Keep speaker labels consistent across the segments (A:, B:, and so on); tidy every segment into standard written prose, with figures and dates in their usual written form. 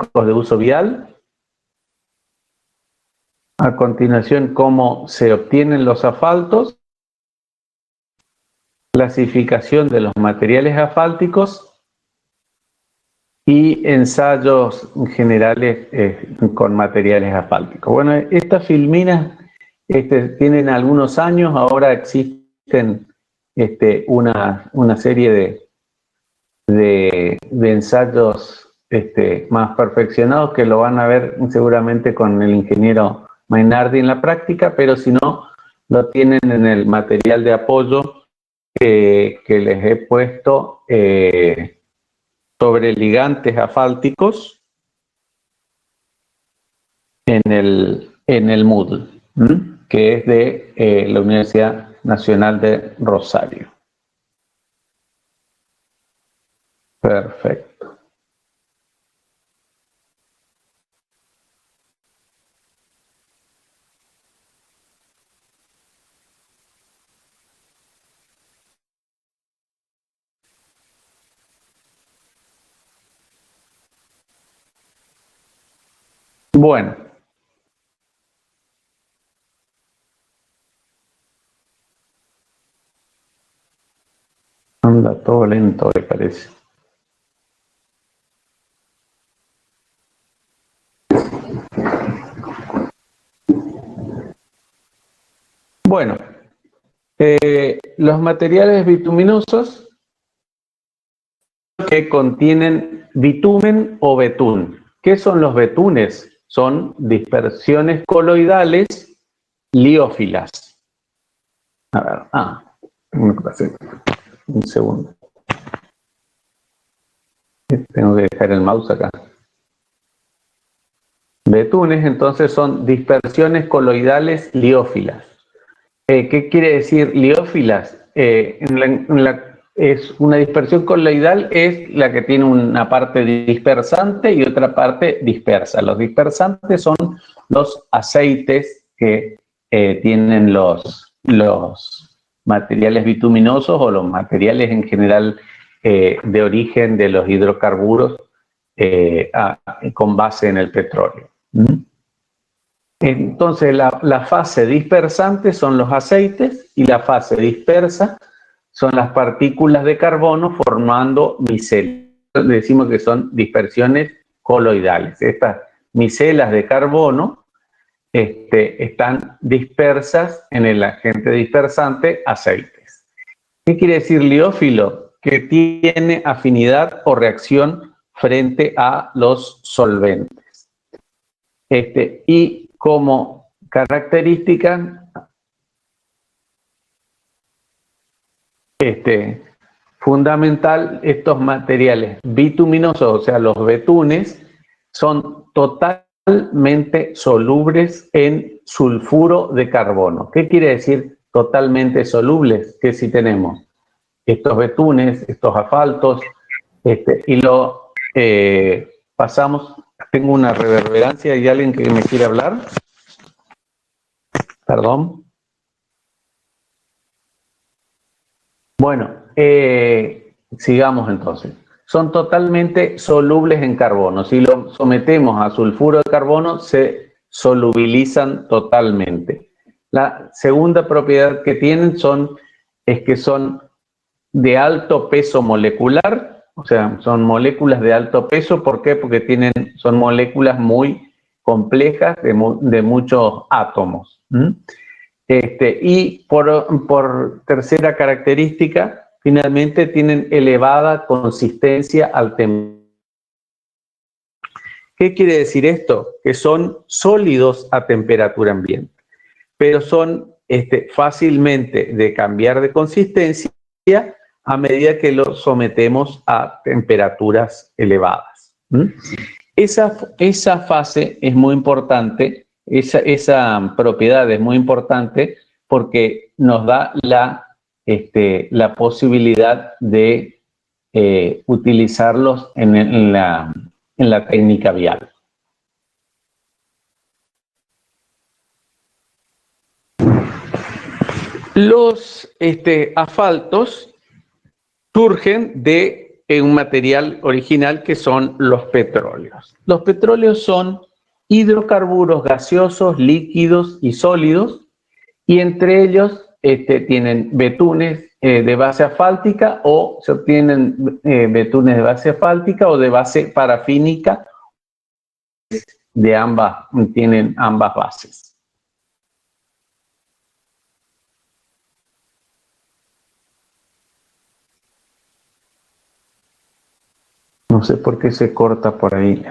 A: químicos de uso vial. A continuación, cómo se obtienen los asfaltos. Clasificación de los materiales asfálticos. Y ensayos generales con materiales asfálticos. Bueno, estas filminas tienen algunos años, ahora existen una serie de ensayos más perfeccionados que lo van a ver seguramente con el ingeniero Mainardi en la práctica, pero si no, lo tienen en el material de apoyo que les he puesto sobre ligantes asfálticos en el Moodle, que es de la Universidad Nacional de Rosario. Perfecto. Bueno. Anda todo lento, me parece. Bueno, los materiales bituminosos que contienen bitumen o betún. ¿Qué son los betunes? Son dispersiones coloidales liófilas. A ver, un segundo. Tengo que dejar el mouse acá. Betunes, entonces, son dispersiones coloidales liófilas. ¿Qué quiere decir liófilas? Es una dispersión coloidal, es la que tiene una parte dispersante y otra parte dispersa. Los dispersantes son los aceites que tienen los materiales bituminosos o los materiales en general de origen de los hidrocarburos con base en el petróleo. Entonces, la fase dispersante son los aceites y la fase dispersa son las partículas de carbono formando micelas. Decimos que son dispersiones coloidales. Estas micelas de carbono están dispersas en el agente dispersante aceites. ¿Qué quiere decir liófilo? Que tiene afinidad o reacción frente a los solventes. Y como característica fundamental, estos materiales bituminosos, o sea, los betunes, son totalmente solubles en sulfuro de carbono. ¿Qué quiere decir totalmente solubles? Que si tenemos estos betunes, estos asfaltos, y lo pasamos. Tengo una reverberancia. ¿Hay alguien que me quiere hablar? Perdón. Bueno, sigamos entonces. Son totalmente solubles en carbono. Si lo sometemos a sulfuro de carbono, se solubilizan totalmente. La segunda propiedad que tienen es que son de alto peso molecular. O sea, son moléculas de alto peso. ¿Por qué? Porque son moléculas muy complejas de muchos átomos. Y por tercera característica, finalmente tienen elevada consistencia al temperatura. ¿Qué quiere decir esto? Que son sólidos a temperatura ambiente, pero son fácilmente de cambiar de consistencia a medida que los sometemos a temperaturas elevadas. Esa fase es muy importante, esa propiedad es muy importante porque nos da la posibilidad de utilizarlos en la técnica vial. Los asfaltos surgen de un material original que son los petróleos. Los petróleos son hidrocarburos gaseosos, líquidos y sólidos, y entre ellos tienen betunes de base asfáltica, o se obtienen betunes de base asfáltica o de base parafínica, de ambas, tienen ambas bases. No sé por qué se corta por ahí.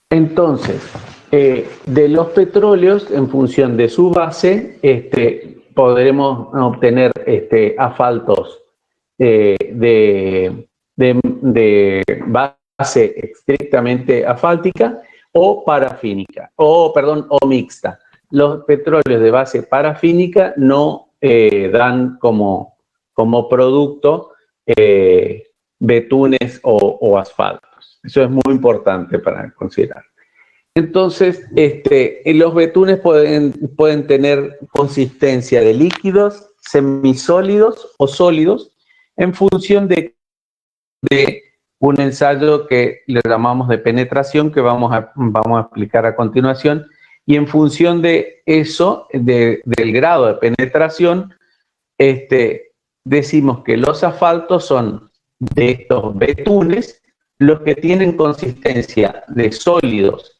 A: Entonces, de los petróleos, en función de su base, podremos obtener asfaltos de base estrictamente asfáltica o parafínica, o mixta. Los petróleos de base parafínica no dan como producto betunes o asfaltos. Eso es muy importante para considerar. Entonces, los betunes pueden tener consistencia de líquidos, semisólidos o sólidos, en función de un ensayo que le llamamos de penetración, que vamos a explicar a continuación. Y en función de eso, del grado de penetración, decimos que los asfaltos son de estos betunes los que tienen consistencia de sólidos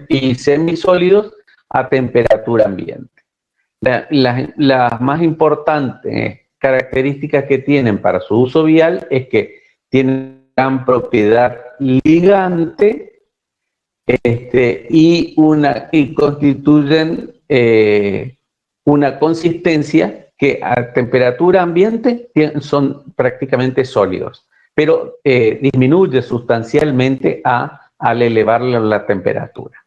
A: y semisólidos a temperatura ambiente. Las más importantes características que tienen para su uso vial es que tienen gran propiedad ligante, y constituyen una consistencia que a temperatura ambiente son prácticamente sólidos, pero disminuye sustancialmente al elevar la temperatura.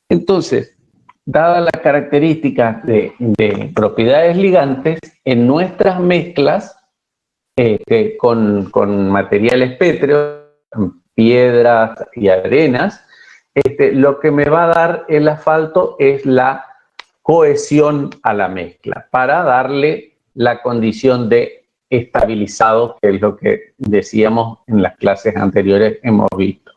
A: Entonces, dadas las características de propiedades ligantes, en nuestras mezclas con materiales pétreos, piedras y arenas, lo que me va a dar el asfalto es la cohesión a la mezcla, para darle la condición de estabilizado, que es lo que decíamos en las clases anteriores, hemos visto.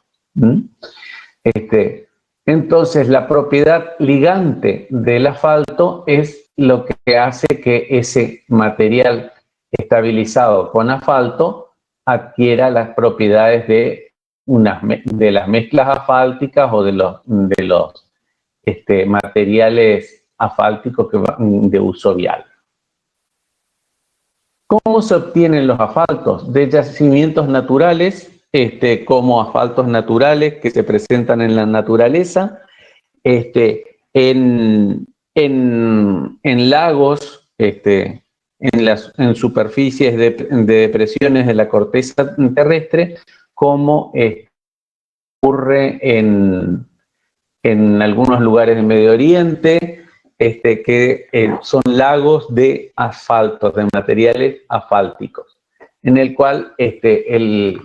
A: Entonces, la propiedad ligante del asfalto es lo que hace que ese material estabilizado con asfalto adquiera las propiedades de las mezclas asfálticas o de los materiales asfálticos de uso vial. ¿Cómo se obtienen los asfaltos? De yacimientos naturales, como asfaltos naturales que se presentan en la naturaleza, en lagos, en superficies de depresiones de la corteza terrestre, como ocurre en algunos lugares del Medio Oriente, que son lagos de asfaltos, de materiales asfálticos, en el cual el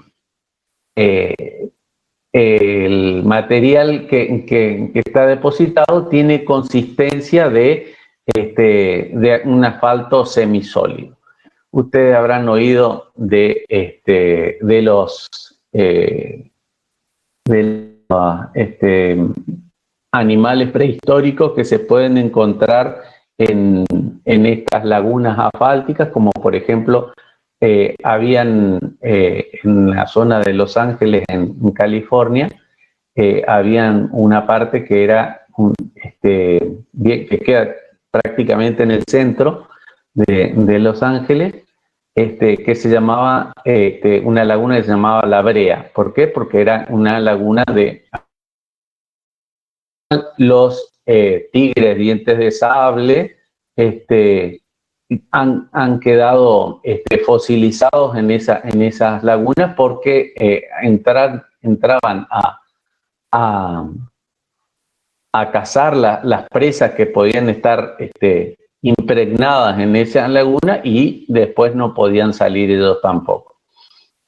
A: material que está depositado tiene consistencia de un asfalto semisólido. Ustedes habrán oído de los animales prehistóricos que se pueden encontrar en estas lagunas asfálticas, como por ejemplo habían en la zona de Los Ángeles, en California, habían una parte que era que queda prácticamente en el centro de Los Ángeles, que se llamaba, una laguna que se llamaba La Brea. ¿Por qué? Porque era una laguna de los tigres dientes de sable, han quedado fosilizados en esas lagunas, porque entraban a cazar las presas que podían estar impregnadas en esa laguna, y después no podían salir ellos tampoco.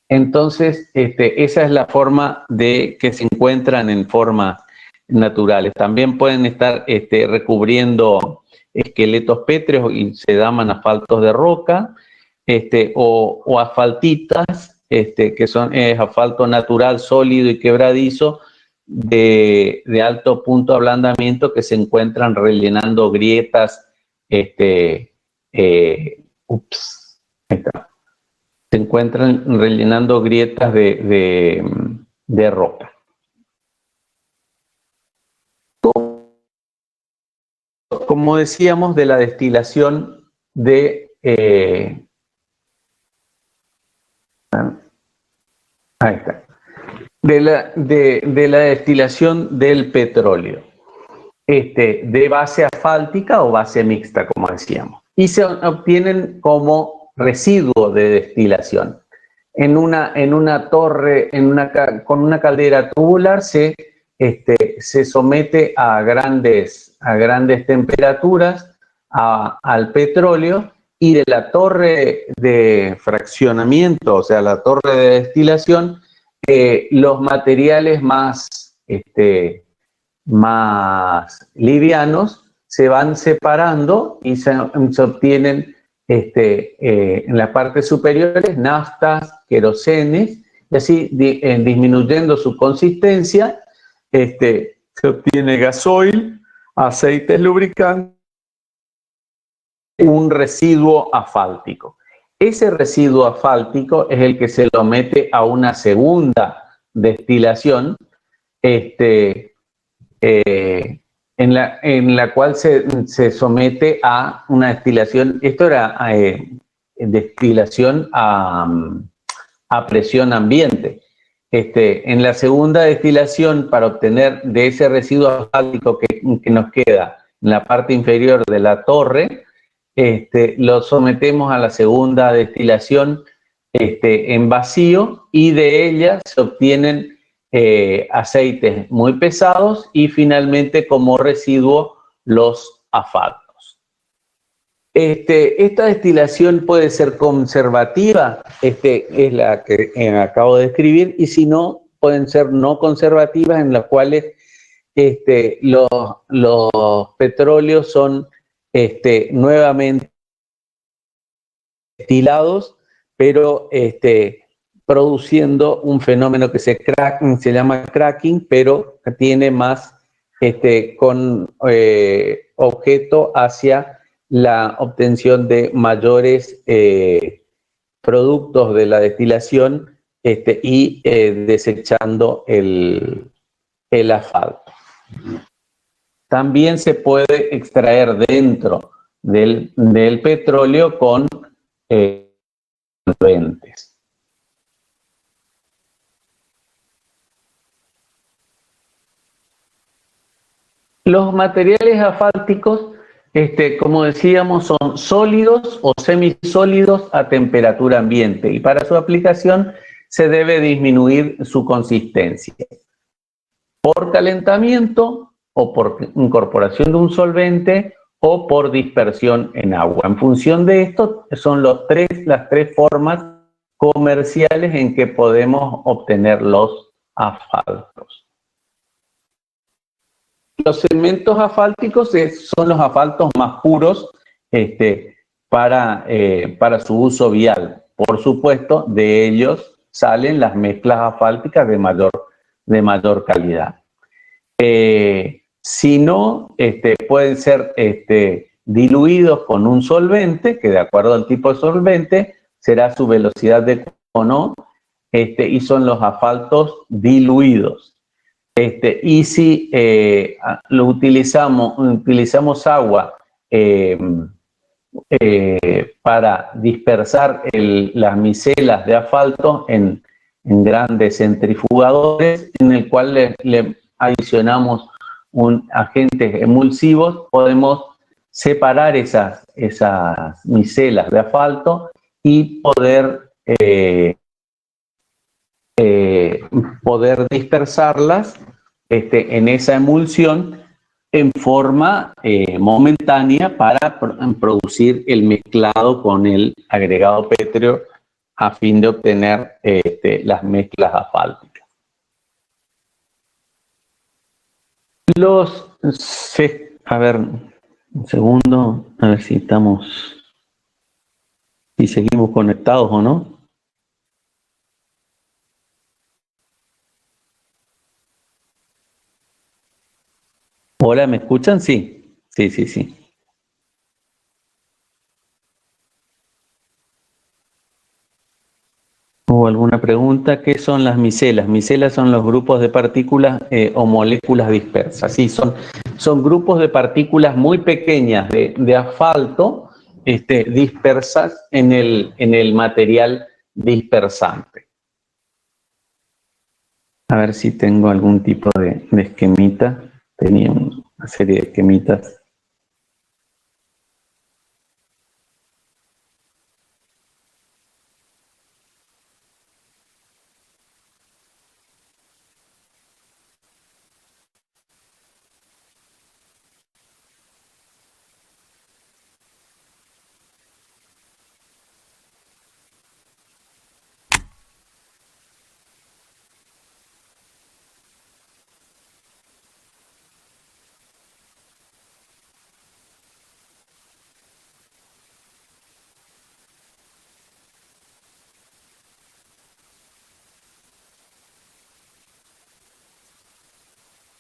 A: Entonces, esa es la forma que se encuentran en formas naturales. También pueden estar recubriendo esqueletos pétreos y se llaman asfaltos de roca, o asfaltitas, que son asfalto natural, sólido y quebradizo, de alto punto de ablandamiento, que se encuentran rellenando grietas, se encuentran rellenando grietas de roca. Como decíamos, de la destilación de ahí está. De la destilación del petróleo, de base asfáltica o base mixta, como decíamos, y se obtienen como residuo de destilación. En una torre, con una caldera tubular, se somete a grandes temperaturas al petróleo, y de la torre de fraccionamiento, o sea, la torre de destilación, los materiales más livianos se van separando y se obtienen en las partes superiores naftas, querosenes, y así disminuyendo su consistencia, se obtiene gasoil, aceites lubricantes, un residuo asfáltico. Ese residuo asfáltico es el que se lo mete a una segunda destilación, en la cual se somete a una destilación. Esto era destilación a presión ambiente. En la segunda destilación, para obtener de ese residuo asfáltico que nos queda en la parte inferior de la torre, lo sometemos a la segunda destilación en vacío, y de ella se obtienen aceites muy pesados y finalmente como residuo los asfaltos. Esta destilación puede ser conservativa, es la que acabo de describir, y si no, pueden ser no conservativas, en las cuales los petróleos son nuevamente destilados, pero produciendo un fenómeno que se llama cracking, pero tiene más con objeto hacia la obtención de mayores productos de la destilación, y desechando el asfalto. También se puede extraer dentro del petróleo con solventes. Los materiales asfálticos, como decíamos, son sólidos o semisólidos a temperatura ambiente, y para su aplicación se debe disminuir su consistencia por calentamiento, o por incorporación de un solvente, o por dispersión en agua. En función de esto, son las tres formas comerciales en que podemos obtener los asfaltos. Los cementos asfálticos son los asfaltos más puros para su uso vial. Por supuesto, de ellos salen las mezclas asfálticas de mayor calidad. Si no, pueden ser diluidos con un solvente, que de acuerdo al tipo de solvente será su velocidad de cono, y son los asfaltos diluidos. Y si utilizamos agua para dispersar las micelas de asfalto en grandes centrifugadores, en el cual le adicionamos agentes emulsivos, podemos separar esas micelas de asfalto y poder dispersarlas en esa emulsión en forma momentánea, para producir el mezclado con el agregado pétreo, a fin de obtener las mezclas asfálticas. Un segundo, a ver si si seguimos conectados o no. Hola, ¿me escuchan? Sí, sí, sí, sí. ¿Hubo alguna pregunta? ¿Qué son las micelas? Micelas son los grupos de partículas o moléculas dispersas. Sí, son grupos de partículas muy pequeñas de asfalto dispersas en el material dispersante. A ver si tengo algún tipo de esquemita. Tenía una serie de esquemitas.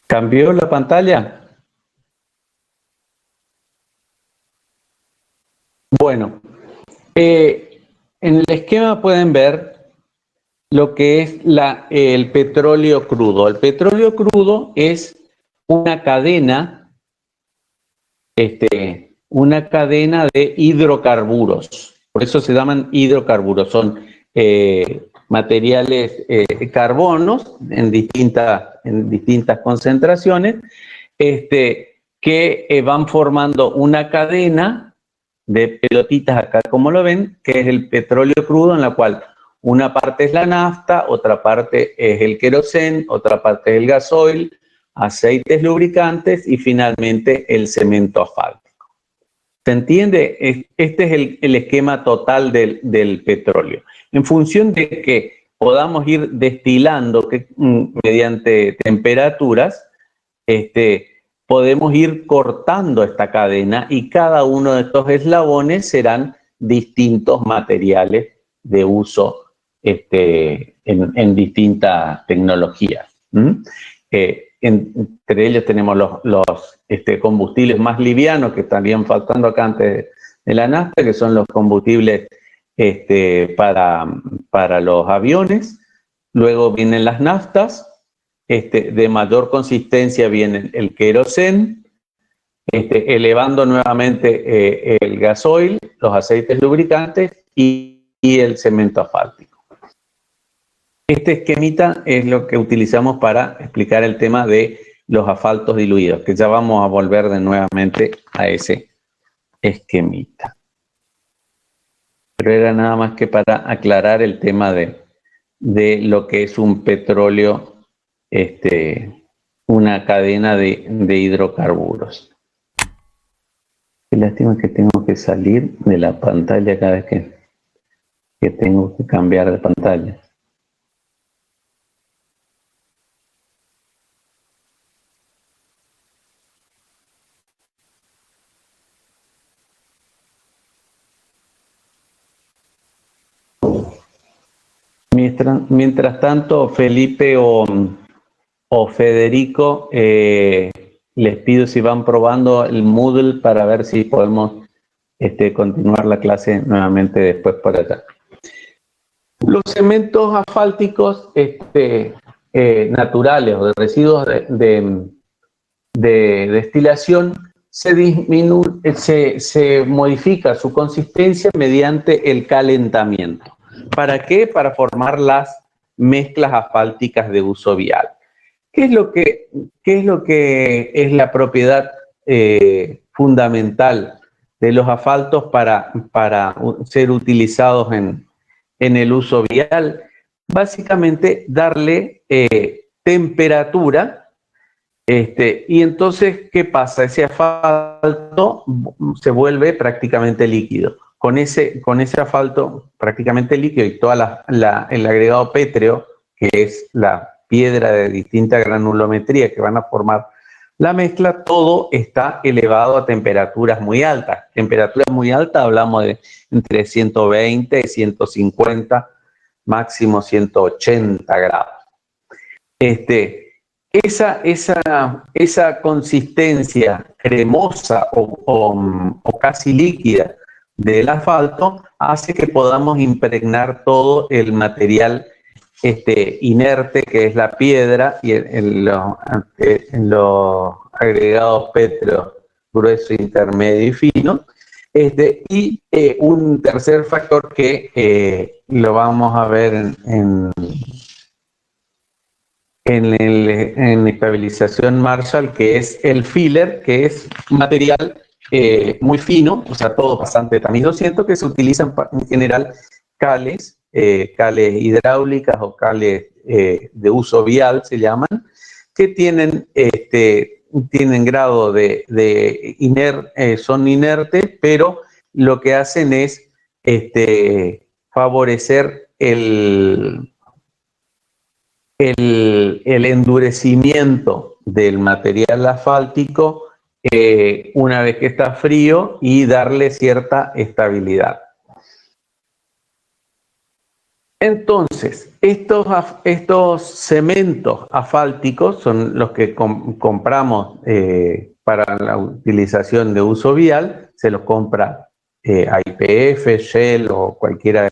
A: ¿Cambió la pantalla? Bueno, en el esquema pueden ver lo que es el petróleo crudo. El petróleo crudo es una una cadena de hidrocarburos. Por eso se llaman hidrocarburos. Son materiales carbonos en distintas concentraciones que van formando una cadena de pelotitas acá, como lo ven, que es el petróleo crudo, en la cual una parte es la nafta, otra parte es el queroseno, otra parte es el gasoil, aceites lubricantes y finalmente el cemento asfáltico. ¿Se entiende? Este es el esquema total del petróleo. En función de que podamos ir destilando mediante temperaturas, podemos ir cortando esta cadena y cada uno de estos eslabones serán distintos materiales de uso en distintas tecnologías. Entre ellos tenemos los combustibles más livianos que estarían faltando acá antes de la nafta, que son los combustibles para los aviones. Luego vienen las naftas. De mayor consistencia viene el queroseno, elevando nuevamente el gasoil, los aceites lubricantes y el cemento asfáltico. Este esquemita es lo que utilizamos para explicar el tema de los asfaltos diluidos, que ya vamos a volver nuevamente a ese esquemita. Pero era nada más que para aclarar el tema de lo que es un petróleo, una cadena de hidrocarburos. Qué lástima que tengo que salir de la pantalla cada vez que tengo que cambiar de pantalla. Mientras tanto, Felipe o Federico, les pido si van probando el Moodle para ver si podemos continuar la clase nuevamente después por allá. Los cementos asfálticos naturales o de residuos de destilación se modifica su consistencia mediante el calentamiento. ¿Para qué? Para formar las mezclas asfálticas de uso vial. ¿Qué es lo que es la propiedad fundamental de los asfaltos para ser utilizados en el uso vial? Básicamente darle temperatura. Y entonces, ¿qué pasa? Ese asfalto se vuelve prácticamente líquido. Con ese asfalto prácticamente líquido y todo el agregado pétreo, que es la piedra de distinta granulometría que van a formar La mezcla, todo está elevado a temperaturas muy altas. Temperaturas muy altas, hablamos de entre 120 y 150, máximo 180 grados. Esa consistencia cremosa o casi líquida del asfalto hace que podamos impregnar todo el material inerte, que es la piedra, y en los agregados petro grueso, intermedio y fino. Un tercer factor que lo vamos a ver en estabilización Marshall, que es el filler, que es material muy fino, o sea, todo bastante tamiz 200, que se utilizan en general cales hidráulicas o cales de uso vial, se llaman, que tienen grado son inertes, pero lo que hacen es favorecer el endurecimiento del material asfáltico una vez que está frío y darle cierta estabilidad. Entonces, estos cementos asfálticos son los que compramos para la utilización de uso vial. Se los compra a YPF, Shell o cualquiera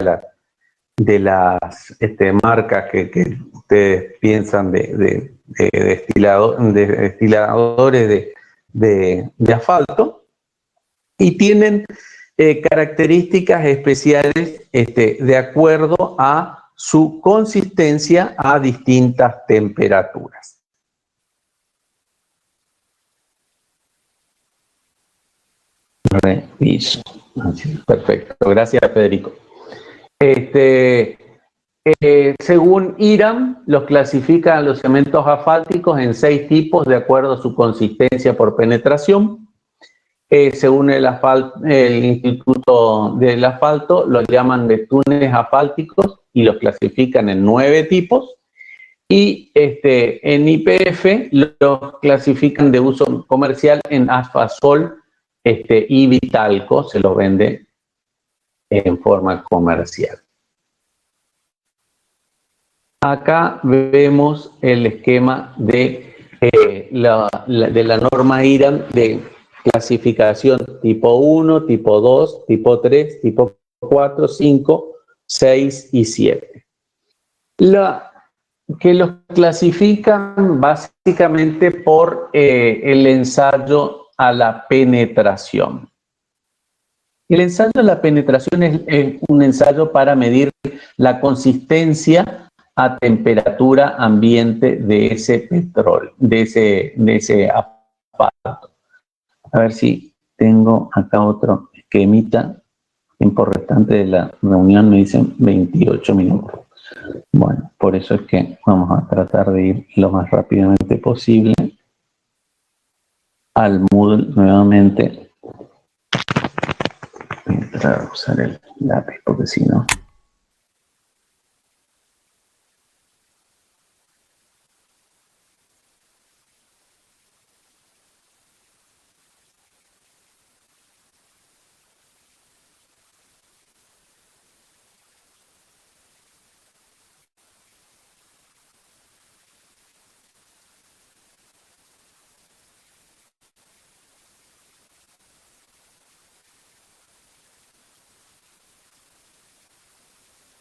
A: de las marcas que ustedes piensan de destiladores de asfalto, y tienen características especiales de acuerdo a su consistencia a distintas temperaturas. Reviso. Perfecto, gracias Federico. Según IRAM, los clasifican los cementos asfálticos en 6 tipos de acuerdo a su consistencia por penetración. Según el Instituto del Asfalto, los llaman de túneles asfálticos y los clasifican en 9 tipos. Y en YPF los clasifican de uso comercial en Asfasol y Vitalco, se los vende en forma comercial. Acá vemos el esquema de la norma IRAM de clasificación tipo 1, tipo 2, tipo 3, tipo 4, 5, 6 y 7. Que los clasifican básicamente por el ensayo a la penetración. El ensayo a la penetración es un ensayo para medir la consistencia a temperatura ambiente de ese petróleo, de ese asfalto. A ver si tengo acá otro esquemita. Tiempo restante de la reunión me dicen 28 minutos. Bueno, por eso es que vamos a tratar de ir lo más rápidamente posible al Moodle nuevamente. Voy a entrar a usar el lápiz porque si no...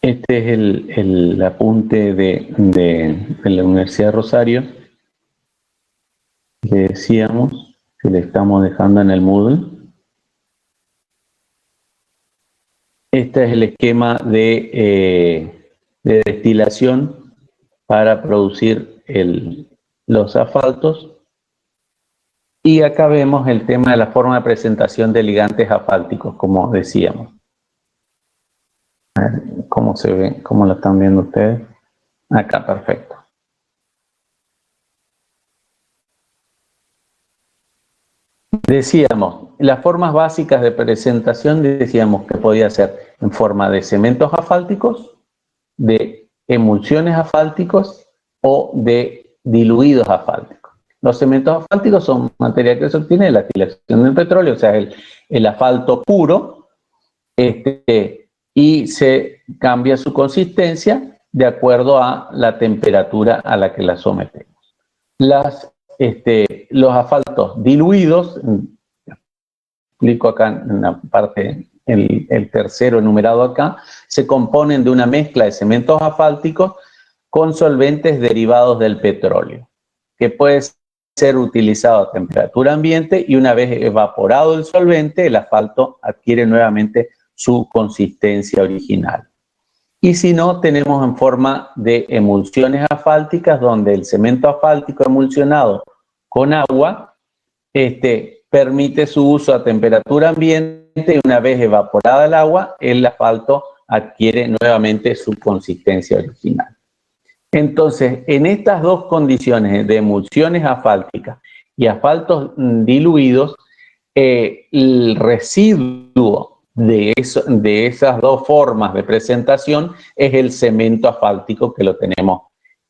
A: Este es el apunte de la Universidad de Rosario, que decíamos que le estamos dejando en el Moodle. Este es el esquema de destilación para producir los asfaltos. Y acá vemos el tema de la forma de presentación de ligantes asfálticos, como decíamos. A ver cómo se ve, cómo lo están viendo ustedes. Acá, perfecto. Decíamos, las formas básicas de presentación, decíamos que podía ser en forma de cementos asfálticos, de emulsiones asfálticos o de diluidos asfálticos. Los cementos asfálticos son material que se obtiene de la destilación del petróleo, o sea, el asfalto puro, y se cambia su consistencia de acuerdo a la temperatura a la que la sometemos. Los asfaltos diluidos, explico acá en la parte, el tercero enumerado acá, se componen de una mezcla de cementos asfálticos con solventes derivados del petróleo, que puede ser utilizado a temperatura ambiente, y una vez evaporado el solvente, el asfalto adquiere nuevamente su consistencia original. Y si no, tenemos en forma de emulsiones asfálticas, donde el cemento asfáltico emulsionado con agua permite su uso a temperatura ambiente, y una vez evaporada el agua, el asfalto adquiere nuevamente su consistencia original. Entonces, en estas dos condiciones de emulsiones asfálticas y asfaltos diluidos, el residuo de esas dos formas de presentación es el cemento asfáltico, que lo tenemos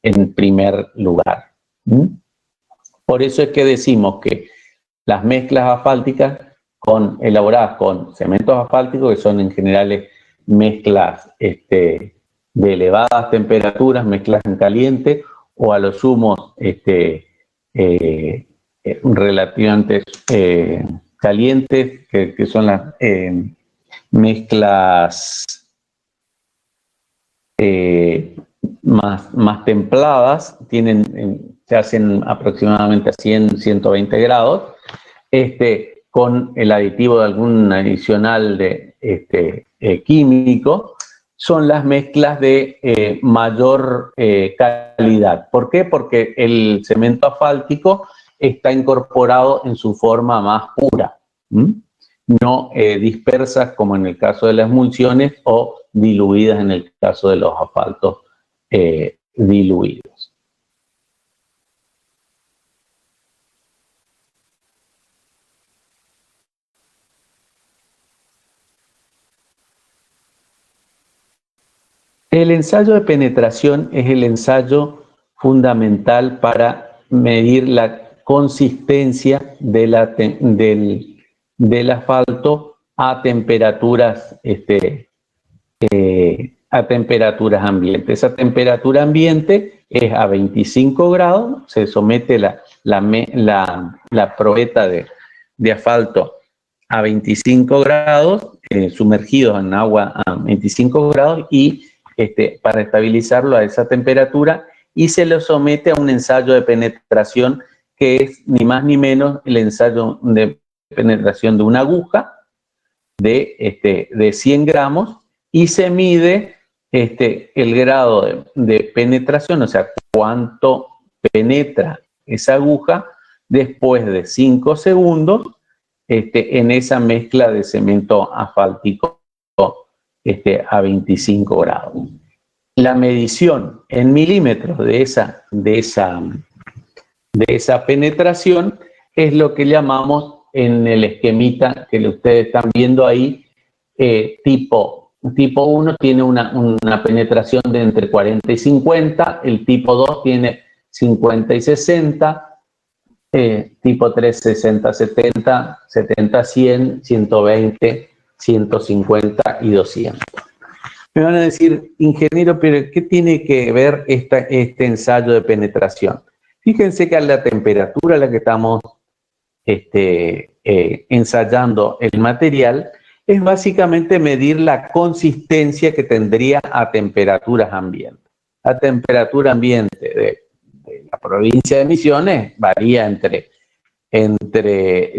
A: en primer lugar. Por eso es que decimos que las mezclas asfálticas elaboradas con cementos asfálticos, que son en general mezclas de elevadas temperaturas, mezclas en caliente, o a lo sumo relativamente calientes, que son las mezclas más templadas, se hacen aproximadamente a 100, 120 grados, con el aditivo de algún adicional químico. Son las mezclas de mayor calidad. ¿Por qué? Porque el cemento asfáltico está incorporado en su forma más pura, no dispersas como en el caso de las emulsiones, o diluidas en el caso de los asfaltos diluidos. El ensayo de penetración es el ensayo fundamental para medir la consistencia del asfalto a temperaturas ambiente. Esa temperatura ambiente es a 25 grados, se somete la probeta de asfalto a 25 grados, sumergidos en agua a 25 grados, y para estabilizarlo a esa temperatura, y se lo somete a un ensayo de penetración, que es ni más ni menos el ensayo de penetración de una aguja de 100 gramos, y se mide el grado de penetración, o sea, cuánto penetra esa aguja después de 5 segundos en esa mezcla de cemento asfáltico a 25 grados. La medición en milímetros de esa penetración es lo que llamamos, en el esquemita que ustedes están viendo ahí, tipo 1 tiene una penetración de entre 40 y 50, el tipo 2 tiene 50 y 60, tipo 3 60, 70, 70, 100, 120, 150 y 200. Me van a decir, ingeniero, pero ¿qué tiene que ver este ensayo de penetración? Fíjense que a la temperatura a la que estamos ensayando el material, es básicamente medir la consistencia que tendría a temperaturas ambiente. La temperatura ambiente de la provincia de Misiones varía entre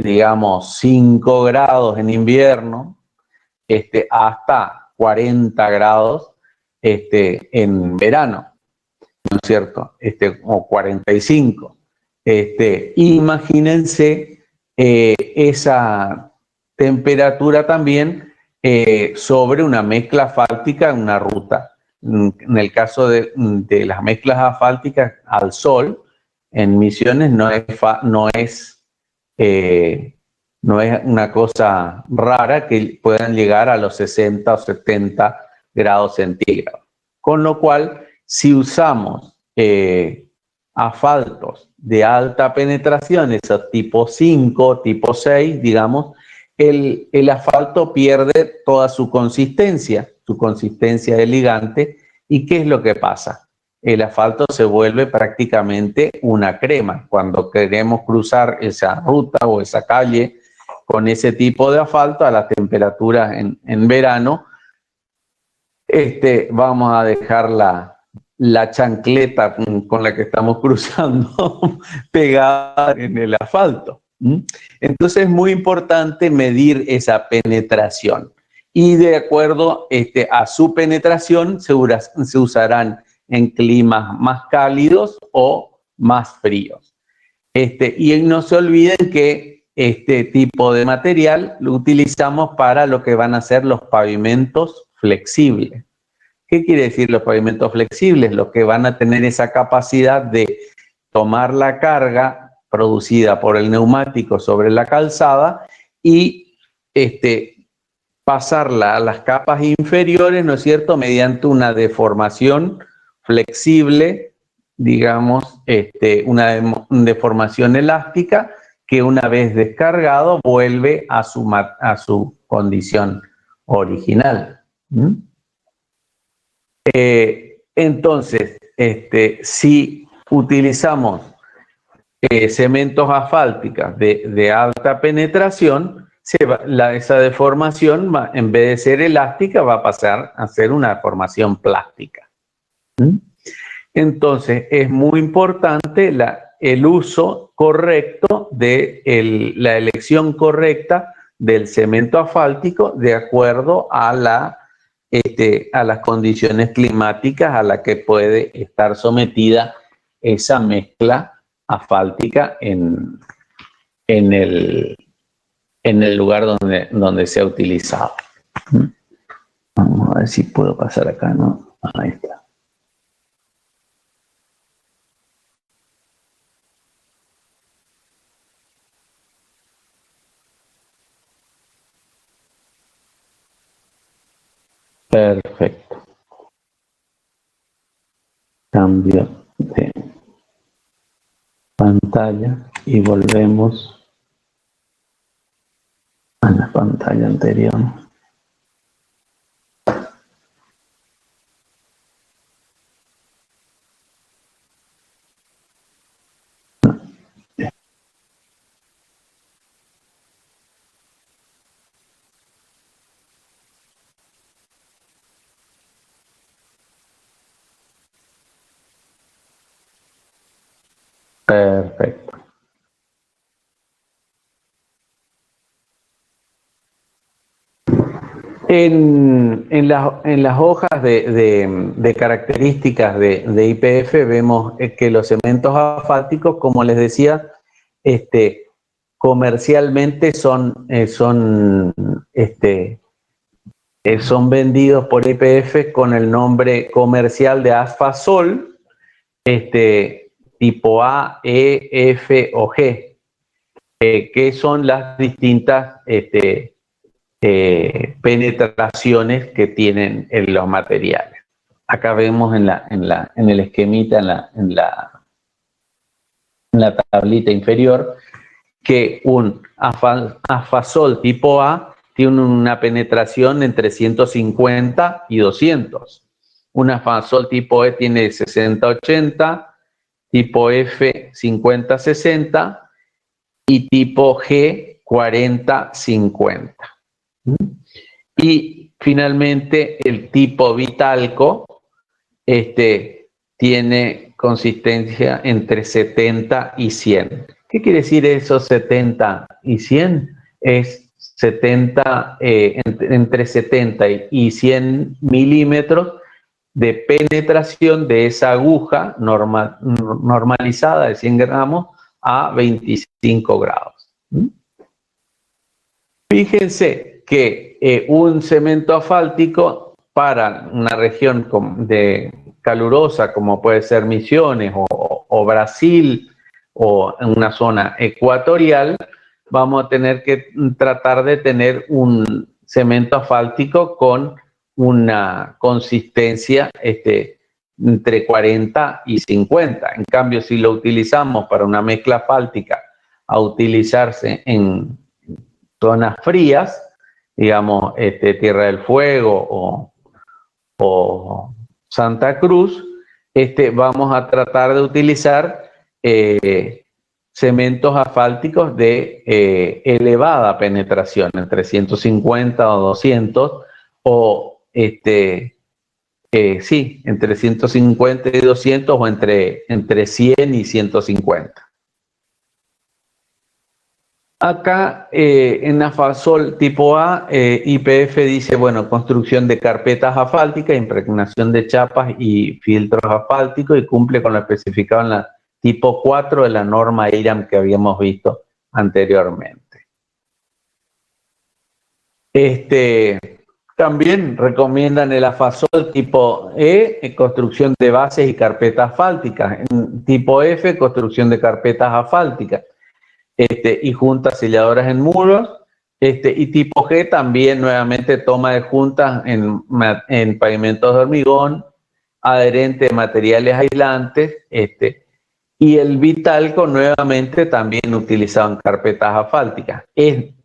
A: digamos, 5 grados en invierno hasta 40 grados en verano, ¿no es cierto? O 45. Imagínense esa temperatura también sobre una mezcla asfáltica en una ruta. En el caso de las mezclas asfálticas al sol, en Misiones no es una cosa rara que puedan llegar a los 60 o 70 grados centígrados. Con lo cual, si usamos asfaltos de alta penetración, esos tipo 5, tipo 6, digamos, el asfalto pierde toda su consistencia de ligante. ¿Y qué es lo que pasa? El asfalto se vuelve prácticamente una crema. Cuando queremos cruzar esa ruta o esa calle con ese tipo de asfalto a las temperaturas en verano, vamos a dejar la chancleta con la que estamos cruzando pegada en el asfalto. Entonces es muy importante medir esa penetración. Y de acuerdo a su penetración se usarán en climas más cálidos o más fríos. Y no se olviden que este tipo de material lo utilizamos para lo que van a ser los pavimentos flexibles. ¿Qué quiere decir los pavimentos flexibles? Los que van a tener esa capacidad de tomar la carga producida por el neumático sobre la calzada y pasarla a las capas inferiores, ¿no es cierto?, mediante una deformación flexible, digamos, una deformación elástica que una vez descargado vuelve a su condición original. Entonces, si utilizamos cementos asfálticos de alta penetración, esa deformación, en vez de ser elástica, va a pasar a ser una deformación plástica. Entonces, es muy importante el uso correcto la elección correcta del cemento asfáltico de acuerdo a las condiciones climáticas a las que puede estar sometida esa mezcla asfáltica en el lugar donde se ha utilizado. Vamos a ver si puedo pasar acá, ¿no? Ahí está. Perfecto. Cambio de pantalla y volvemos a la pantalla anterior. Perfecto. En las hojas de características de YPF vemos que los cementos asfálticos, como les decía, comercialmente son vendidos por YPF con el nombre comercial de Asfasol, tipo A, E, F o G, que son las distintas penetraciones que tienen en los materiales. Acá vemos en el esquemita, en la tablita inferior, que un Asfasol tipo A tiene una penetración entre 150 y 200. Un Asfasol tipo E tiene 60-80, tipo F 50-60 y tipo G 40-50. Y finalmente el tipo Vitalco tiene consistencia entre 70 y 100. ¿Qué quiere decir eso 70 y 100? Es 70, entre 70 y 100 milímetros de penetración de esa aguja normalizada de 100 gramos a 25 grados. Fíjense que un cemento asfáltico para una región calurosa como puede ser Misiones o Brasil o en una zona ecuatorial, vamos a tener que tratar de tener un cemento asfáltico con una consistencia entre 40 y 50. En cambio, si lo utilizamos para una mezcla asfáltica a utilizarse en zonas frías, digamos, Tierra del Fuego o Santa Cruz, vamos a tratar de utilizar cementos asfálticos de elevada penetración, entre 150 o 200, o sí, entre 150 y 200 o entre 100 y 150. Acá en Afasol tipo A, YPF dice, bueno, construcción de carpetas asfálticas, impregnación de chapas y filtros asfálticos, y cumple con lo especificado en la tipo 4 de la norma IRAM que habíamos visto anteriormente. También recomiendan el Afasol tipo E, construcción de bases y carpetas asfálticas. En tipo F, construcción de carpetas asfálticas. Y juntas selladoras en muros. Y tipo G también nuevamente toma de juntas en pavimentos de hormigón, adherente de materiales aislantes. Y el Vitalco nuevamente también utilizado en carpetas asfálticas. Es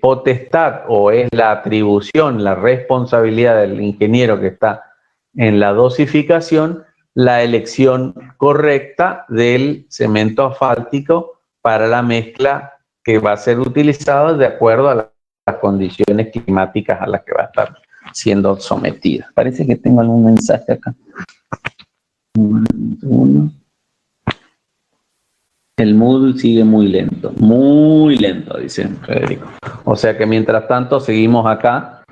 A: potestad o es la atribución, la responsabilidad del ingeniero que está en la dosificación, la elección correcta del cemento asfáltico para la mezcla que va a ser utilizada de acuerdo a las condiciones climáticas a las que va a estar siendo sometida. Parece que tengo algún mensaje acá. El Moodle sigue muy lento, dice Federico. O sea que mientras tanto seguimos acá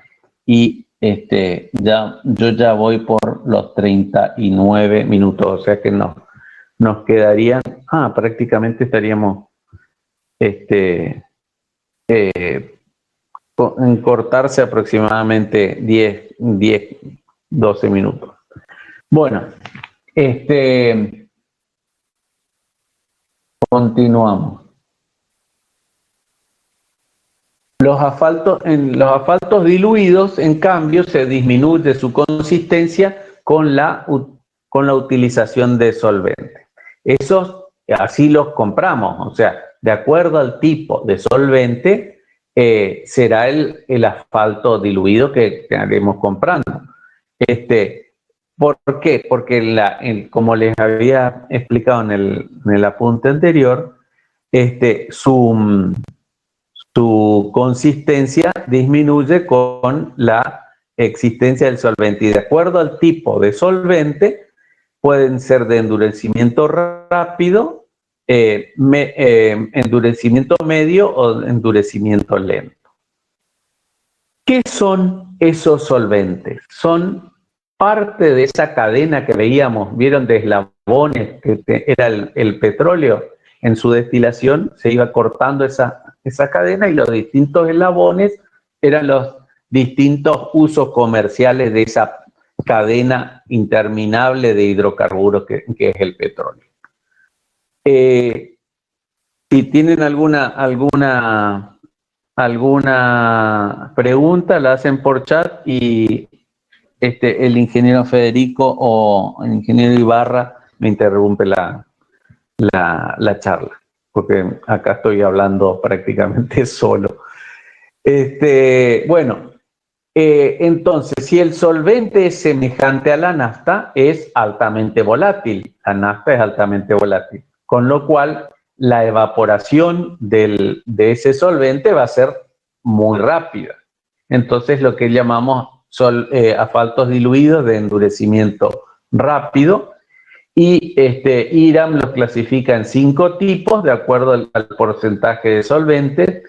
A: y yo ya voy por los 39 minutos, o sea que nos quedarían, prácticamente estaríamos en cortarse aproximadamente 10, 12 minutos. Bueno, continuamos. Los asfaltos diluidos, en cambio, se disminuye su consistencia con la utilización de solventes. Esos, así los compramos, o sea, de acuerdo al tipo de solvente, será el asfalto diluido que estaremos comprando. ¿Por qué? Porque como les había explicado en el apunte anterior, su consistencia disminuye con la existencia del solvente. Y de acuerdo al tipo de solvente, pueden ser de endurecimiento rápido, endurecimiento medio o endurecimiento lento. ¿Qué son esos solventes? Son parte de esa cadena que veíamos, vieron, de eslabones, que era el petróleo. En su destilación se iba cortando esa cadena y los distintos eslabones eran los distintos usos comerciales de esa cadena interminable de hidrocarburos que es el petróleo. Si tienen alguna pregunta, la hacen por chat y el ingeniero Federico o el ingeniero Ibarra me interrumpe la charla, porque acá estoy hablando prácticamente solo. Bueno, entonces, si el solvente es semejante a la nafta, es altamente volátil. La nafta es altamente volátil, con lo cual la evaporación de ese solvente va a ser muy rápida. Entonces, lo que llamamos asfaltos diluidos de endurecimiento rápido. Y IRAM los clasifica en 5 tipos de acuerdo al porcentaje de solventes.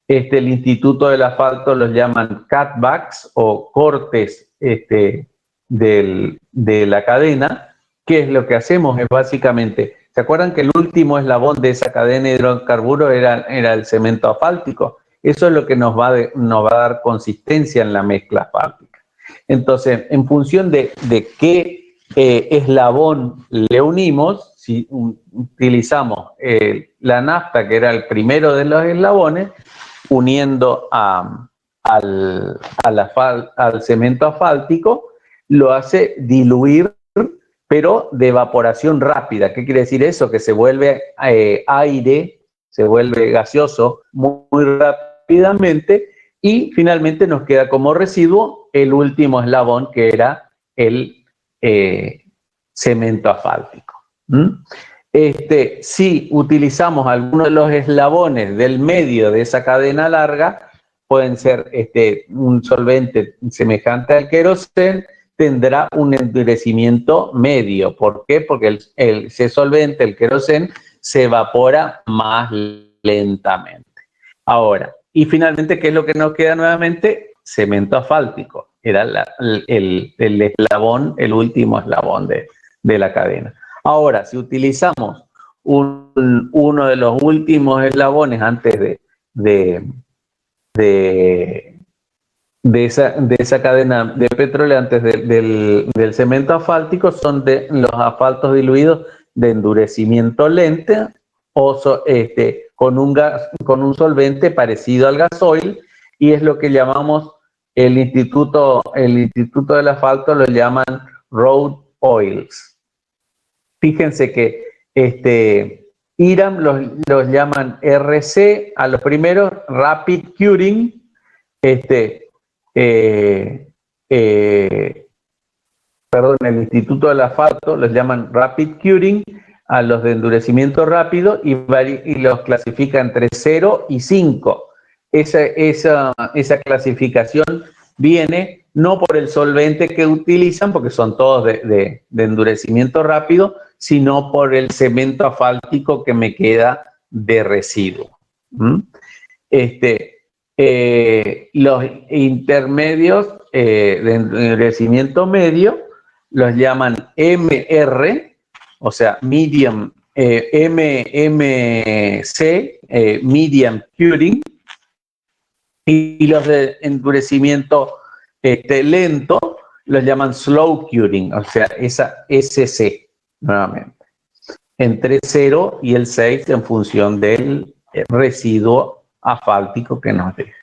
A: El Instituto del Asfalto los llaman cutbacks o cortes de la cadena. ¿Qué es lo que hacemos? Es básicamente, ¿se acuerdan que el último eslabón de esa cadena de hidrocarburos era el cemento asfáltico? Eso es lo que nos va a dar consistencia en la mezcla asfáltica. Entonces, en función de qué eslabón le unimos, si utilizamos la nafta, que era el primero de los eslabones, uniendo al cemento asfáltico, lo hace diluir, pero de evaporación rápida. ¿Qué quiere decir eso? Que se vuelve aire, se vuelve gaseoso muy rápidamente y finalmente nos queda como residuo el último eslabón, que era el cemento asfáltico. Si utilizamos algunos de los eslabones del medio de esa cadena larga, pueden ser un solvente semejante al queroseno, tendrá un endurecimiento medio. ¿Por qué? Porque ese solvente, el queroseno, se evapora más lentamente. Ahora, y finalmente, ¿qué es lo que nos queda nuevamente? Cemento asfáltico. Era el eslabón, el último eslabón de la cadena. Ahora, si utilizamos uno de los últimos eslabones antes de esa cadena de petróleo, antes del cemento asfáltico, son de los asfaltos diluidos de endurecimiento lento con un solvente parecido al gasoil, y es lo que llamamos el instituto del asfalto, lo llaman road oils. Fíjense que IRAM los llaman RC a los primeros, Rapid Curing, el Instituto del Asfalto los llaman Rapid Curing a los de endurecimiento rápido y los clasifica entre 0 y 5. Esa clasificación viene no por el solvente que utilizan, porque son todos de endurecimiento rápido, sino por el cemento asfáltico que me queda de residuo. Los intermedios de endurecimiento medio los llaman MR, o sea, medium, MMC, medium curing, y los de endurecimiento lento los llaman slow curing, o sea, esa SC, nuevamente, entre 0 y el 6 en función del residuo asfáltico que nos deja.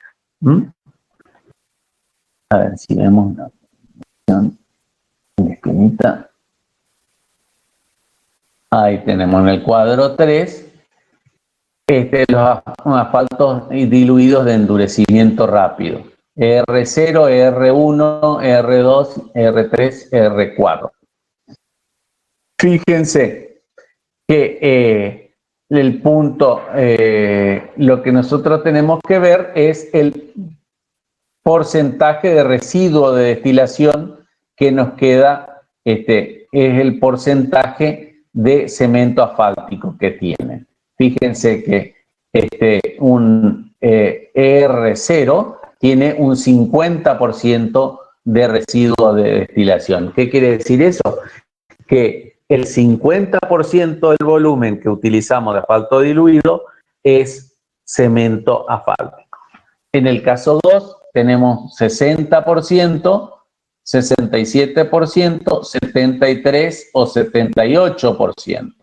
A: A ver si vemos una opción de esquinita. Ahí tenemos en el cuadro 3 los asfaltos diluidos de endurecimiento rápido. R0, R1, R2, R3, R4. Fíjense que el punto, lo que nosotros tenemos que ver es el porcentaje de residuo de destilación que nos queda, es el porcentaje de cemento asfáltico que tienen. Fíjense que un R0 tiene un 50% de residuo de destilación. ¿Qué quiere decir eso? Que el 50% del volumen que utilizamos de asfalto diluido es cemento asfáltico. En el caso 2 tenemos 60%, 67%, 73% o 78%.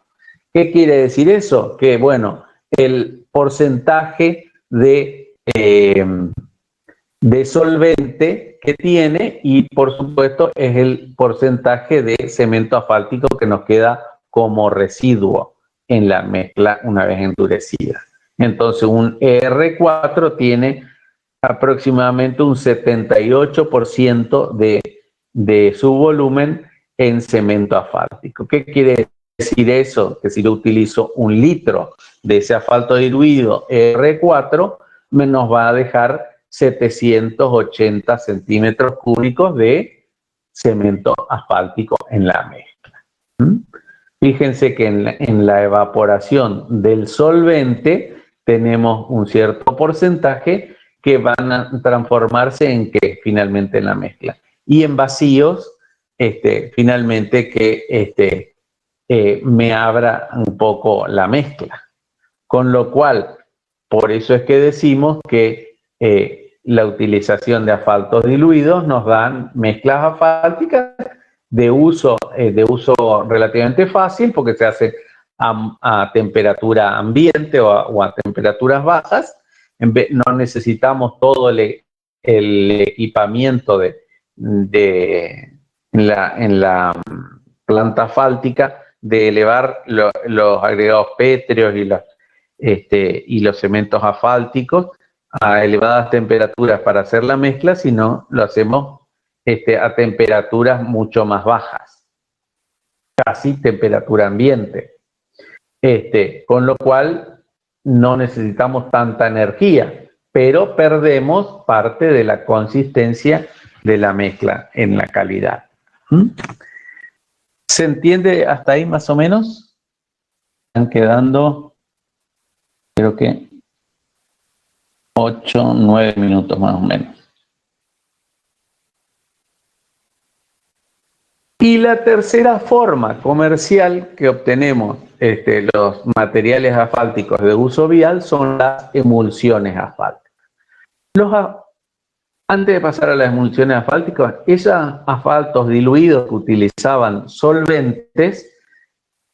A: ¿Qué quiere decir eso? Que, bueno, el porcentaje de solvente que tiene y, por supuesto, es el porcentaje de cemento asfáltico que nos queda como residuo en la mezcla una vez endurecida. Entonces, un R4 tiene aproximadamente un 78% de su volumen en cemento asfáltico. ¿Qué quiere decir eso? Que si yo utilizo 1 litro de ese asfalto diluido R4, nos va a dejar 780 centímetros cúbicos de cemento asfáltico en la mezcla. Fíjense que en la evaporación del solvente tenemos un cierto porcentaje que van a transformarse en que finalmente en la mezcla. Y en vacíos, finalmente que me abra un poco la mezcla. Con lo cual, por eso es que decimos que la utilización de asfaltos diluidos nos dan mezclas asfálticas de uso relativamente fácil, porque se hace a temperatura ambiente o a temperaturas bajas. No necesitamos todo el equipamiento de en la planta asfáltica de elevar los agregados pétreos y los cementos asfálticos a elevadas temperaturas para hacer la mezcla, sino lo hacemos a temperaturas mucho más bajas, casi temperatura ambiente. Con lo cual no necesitamos tanta energía, pero perdemos parte de la consistencia de la mezcla en la calidad. ¿Se entiende hasta ahí más o menos? Están quedando, creo que 8, 9 minutos más o menos. Y la tercera forma comercial que obtenemos los materiales asfálticos de uso vial son las emulsiones asfálticas. Antes de pasar a las emulsiones asfálticas, esos asfaltos diluidos que utilizaban solventes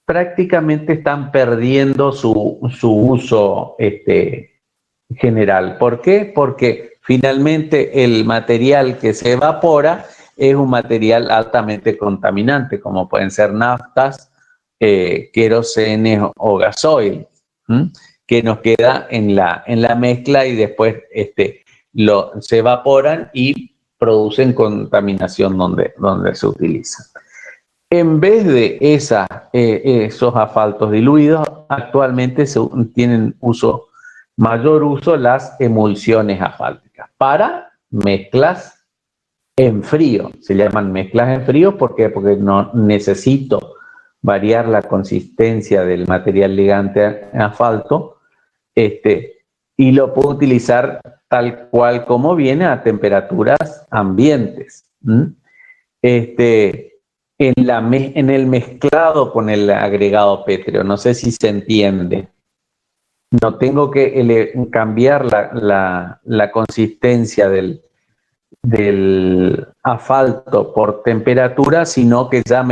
A: prácticamente están perdiendo su uso general. ¿Por qué? Porque finalmente el material que se evapora es un material altamente contaminante, como pueden ser naftas, querosenes o gasoil, que nos queda en la mezcla y después se evaporan y producen contaminación donde se utilizan. En vez de esos asfaltos diluidos, actualmente tienen mayor uso las emulsiones asfálticas para mezclas en frío. Se llaman mezclas en frío, ¿por qué? Porque no necesito variar la consistencia del material ligante asfalto, y lo puedo utilizar tal cual como viene a temperaturas ambientes. En el mezclado con el agregado pétreo, no sé si se entiende. No tengo que cambiar la consistencia del asfalto por temperatura, sino que ya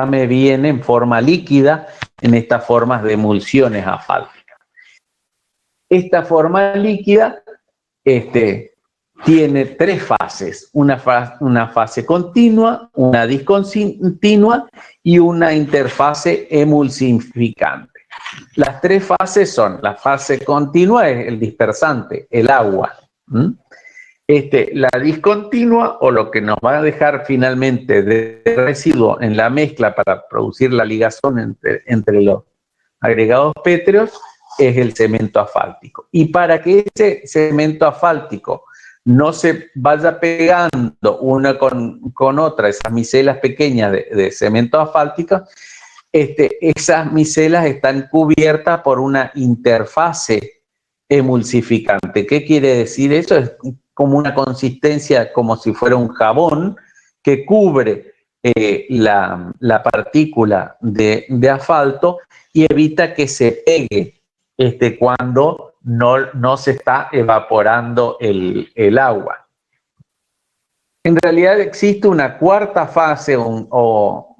A: me viene en forma líquida en estas formas de emulsiones asfálticas. Esta forma líquida tiene tres fases, una fase continua, una discontinua y una interfase emulsificante. Las tres fases son, la fase continua es el dispersante, el agua. La discontinua, o lo que nos va a dejar finalmente de residuo en la mezcla para producir la ligazón entre los agregados pétreos, es el cemento asfáltico. Y para que ese cemento asfáltico no se vaya pegando una con otra, esas micelas pequeñas de cemento asfáltico, esas micelas están cubiertas por una interfase emulsificante. ¿Qué quiere decir eso? Es como una consistencia, como si fuera un jabón que cubre la partícula de asfalto y evita que se pegue cuando no se está evaporando el agua. En realidad existe una cuarta fase o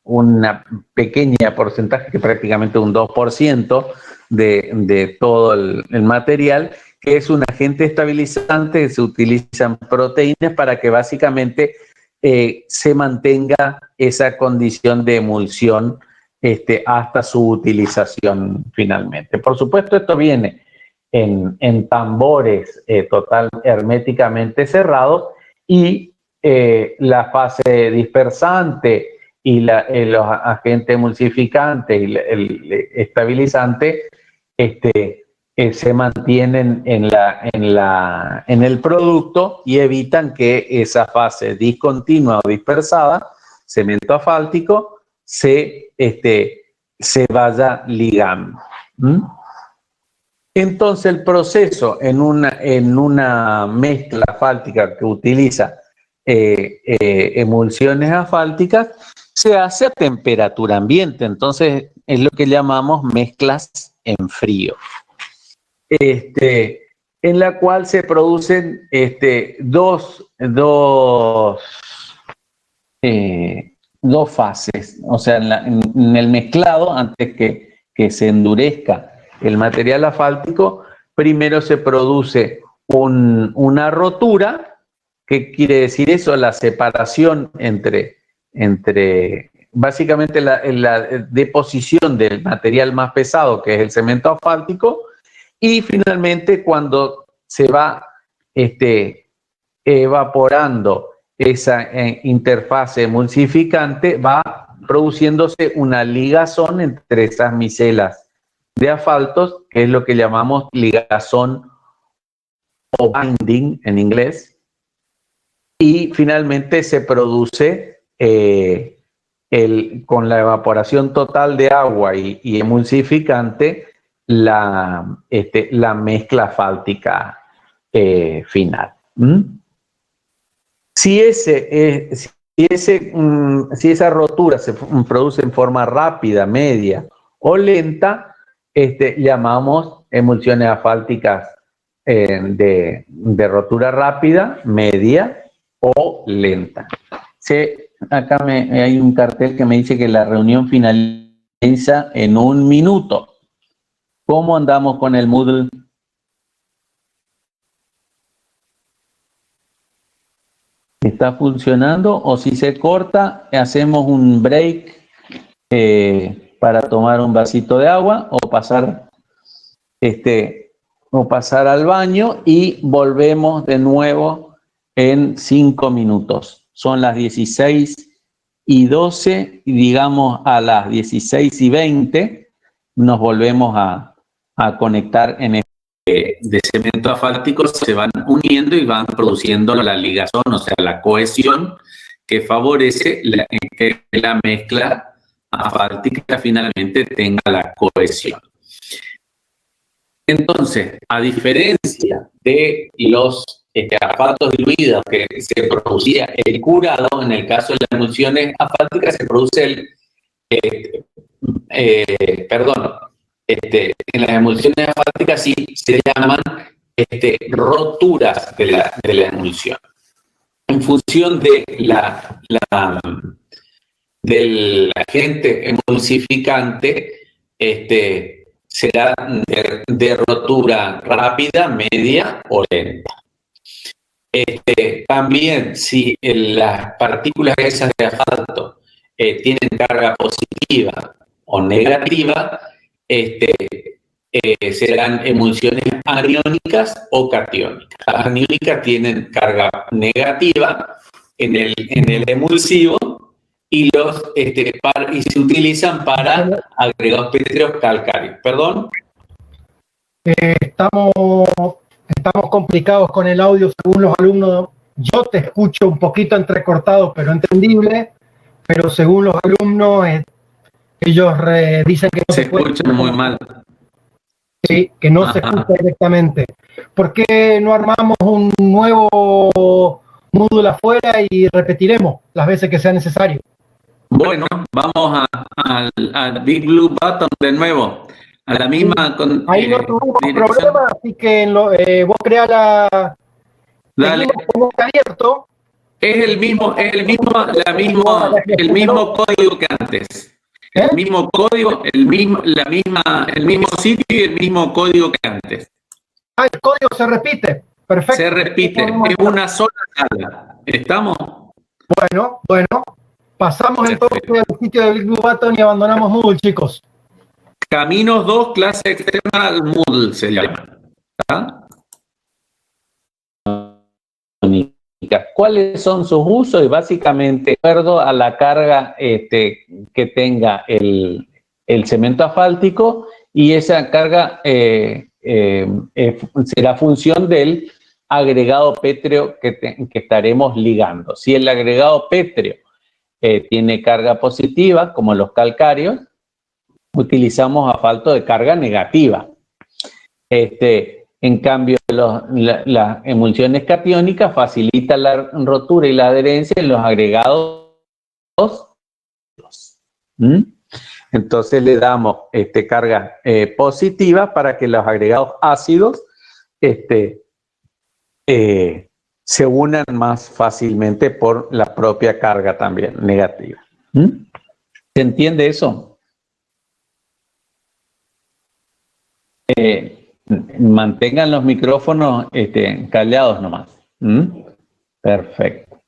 A: una pequeña porcentaje, que prácticamente un 2% de todo el material, que es un agente estabilizante que se utilizan proteínas para que básicamente se mantenga esa condición de emulsión hasta su utilización finalmente. Por supuesto, esto viene en tambores total herméticamente cerrados, y la fase dispersante y los agentes emulsificantes y el estabilizante se mantienen en el producto y evitan que esa fase discontinua o dispersada, cemento asfáltico, se vaya ligando. Entonces el proceso en una mezcla asfáltica que utiliza emulsiones asfálticas se hace a temperatura ambiente. Entonces es lo que llamamos mezclas en frío, en la cual se producen dos fases. O sea, en el mezclado, antes que se endurezca el material asfáltico, primero se produce una rotura ¿Qué quiere decir eso? La separación entre básicamente la deposición del material más pesado, que es el cemento asfáltico, y finalmente cuando se va evaporando esa interfase emulsificante, va produciéndose una ligazón entre esas micelas de asfaltos, que es lo que llamamos ligazón o binding en inglés, y finalmente se produce con la evaporación total de agua y emulsificante la mezcla asfáltica final. Si esa rotura se produce en forma rápida, media o lenta, llamamos emulsiones asfálticas de rotura rápida, media o lenta. Acá hay un cartel que me dice que la reunión finaliza en 1 minuto. ¿Cómo andamos con el Moodle? ¿Está funcionando? O si se corta, hacemos un break para tomar un vasito de agua o pasar al baño y volvemos de nuevo en 5 minutos. Son las 16:12 y digamos a las 16:20 nos volvemos a conectar en de cemento asfáltico, se van uniendo y van produciendo la ligazón, o sea, la cohesión que favorece que la mezcla asfáltica finalmente tenga la cohesión. Entonces, a diferencia de los asfaltos diluidos que se producía el curado, en el caso de las emulsiones asfálticas se produce en las emulsiones asfálticas sí se llaman roturas de la emulsión. En función del agente emulsificante, será de rotura rápida, media o lenta. También, si las partículas esas de asfalto tienen carga positiva o negativa, serán emulsiones aniónicas o catiónicas. Las aniónicas tienen carga negativa en el emulsivo y se utilizan para agregados pétreos calcáreos. ¿Perdón?
B: Estamos complicados con el audio según los alumnos. Yo te escucho un poquito entrecortado, pero entendible. Pero según los alumnos, ellos dicen que no
A: se escuchan muy mal.
B: Sí, que no se escucha directamente. ¿Por qué no armamos un nuevo módulo afuera y repetiremos las veces que sea necesario?
A: Bueno, vamos al Big Blue Button de nuevo. A la misma.
B: Ahí no tuvimos problema, así que vos creás
A: Dale.
B: abierto.
A: Es el mismo código que antes. El mismo código, el mismo sitio y el mismo código que antes.
B: El código se repite. Perfecto.
A: Se repite, es una sola sala. ¿Estamos?
B: Bueno. Pasamos entonces al sitio de Big Blue Button y abandonamos Moodle, chicos.
A: Caminos 2, clase externa al Moodle se llama. ¿Cuáles son sus usos? Y básicamente, de acuerdo a la carga que tenga el cemento asfáltico, y esa carga será función del agregado pétreo que estaremos ligando. Si el agregado pétreo tiene carga positiva, como los calcáreos, utilizamos asfalto de carga negativa. En cambio, las emulsiones catiónicas facilitan la rotura y la adherencia en los agregados. Entonces le damos carga positiva para que los agregados ácidos se unan más fácilmente por la propia carga también negativa. ¿Se entiende eso? Mantengan los micrófonos callados nomás. Perfecto.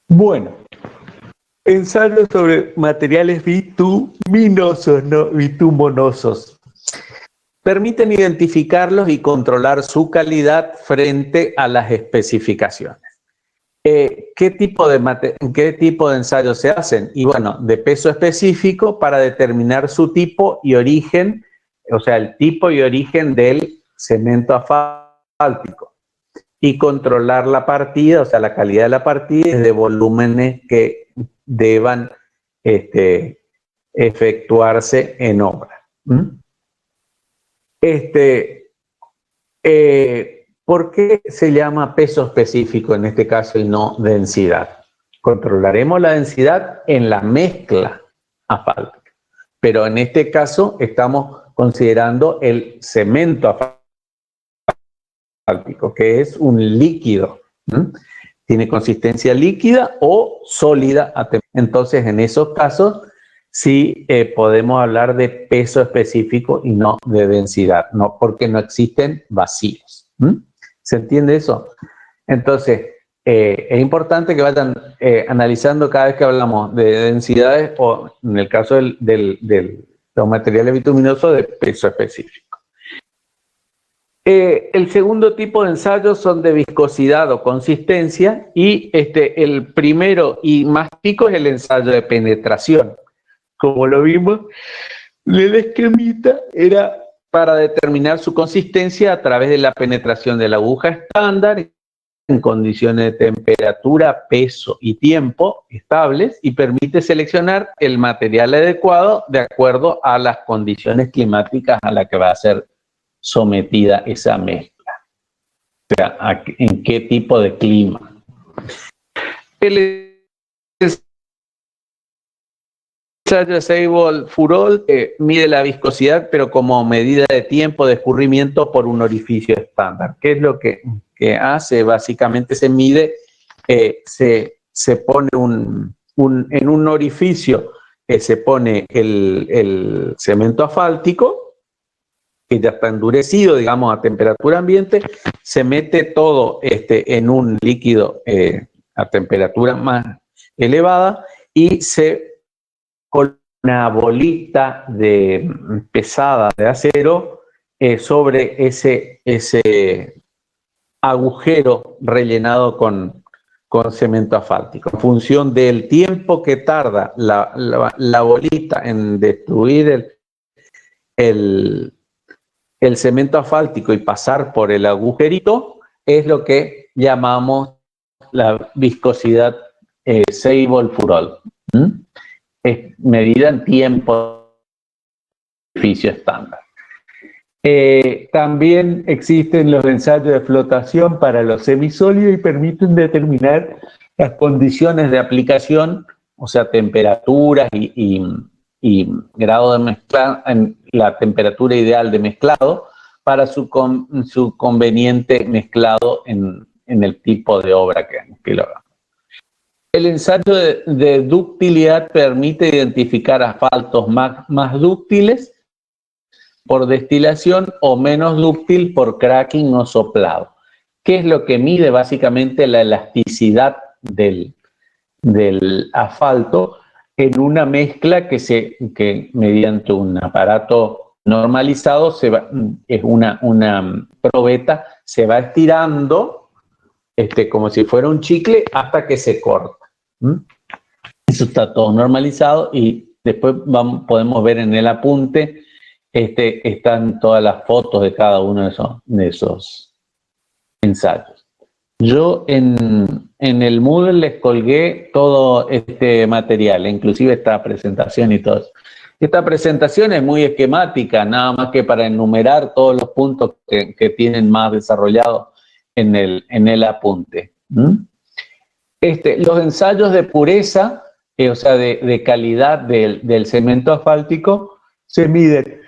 A: Bueno, ensayo sobre materiales bituminosos, no bituminosos. Permiten identificarlos y controlar su calidad frente a las especificaciones. ¿Qué tipo de ensayos se hacen? Y bueno, de peso específico para determinar su tipo y origen, o sea, el tipo y origen del cemento asfáltico. Y controlar la partida, o sea, la calidad de la partida de volúmenes que deban efectuarse en obra. ¿Por qué se llama peso específico en este caso y no densidad? Controlaremos la densidad en la mezcla asfáltica, pero en este caso estamos considerando el cemento asfáltico, que es un líquido. Tiene consistencia líquida o sólida. Entonces, en esos casos, sí podemos hablar de peso específico y no de densidad, no, porque no existen vacíos. ¿Se entiende eso? Entonces, es importante que vayan analizando cada vez que hablamos de densidades o, en el caso de los materiales bituminosos, de peso específico. El segundo tipo de ensayos son de viscosidad o consistencia y el primero y más pico es el ensayo de penetración. Como lo vimos, el esquemita era para determinar su consistencia a través de la penetración de la aguja estándar en condiciones de temperatura, peso y tiempo estables y permite seleccionar el material adecuado de acuerdo a las condiciones climáticas a las que va a ser sometida esa mezcla. O sea, en qué tipo de clima. El ensayo de Seibold-Furol mide la viscosidad, pero como medida de tiempo de escurrimiento por un orificio estándar. ¿Qué es lo que hace? Básicamente se mide, se pone en un orificio, se pone el cemento asfáltico, que ya está endurecido, digamos, a temperatura ambiente, se mete todo en un líquido a temperatura más elevada y se con una bolita pesada de acero sobre ese agujero rellenado con cemento asfáltico. En función del tiempo que tarda la bolita en destruir el cemento asfáltico y pasar por el agujerito, es lo que llamamos la viscosidad Seibold-Furol. Es medida en tiempo de edificio estándar. También existen los ensayos de flotación para los semisólidos y permiten determinar las condiciones de aplicación, o sea, temperaturas y grado de mezclado, la temperatura ideal de mezclado para su conveniente mezclado en el tipo de obra que lo haga. El ensayo de ductilidad permite identificar asfaltos más dúctiles por destilación o menos dúctil por cracking o soplado. ¿Qué es lo que mide? Básicamente la elasticidad del asfalto en una mezcla que mediante un aparato normalizado es una probeta, se va estirando como si fuera un chicle hasta que se corta. Eso está todo normalizado y después podemos ver en el apunte, están todas las fotos de cada uno de esos ensayos. Yo en el Moodle les colgué todo este material, inclusive esta presentación y todo eso. Esta presentación es muy esquemática, nada más que para enumerar todos los puntos que tienen más desarrollados en el apunte. Los ensayos de pureza, o sea, de calidad del cemento asfáltico, se miden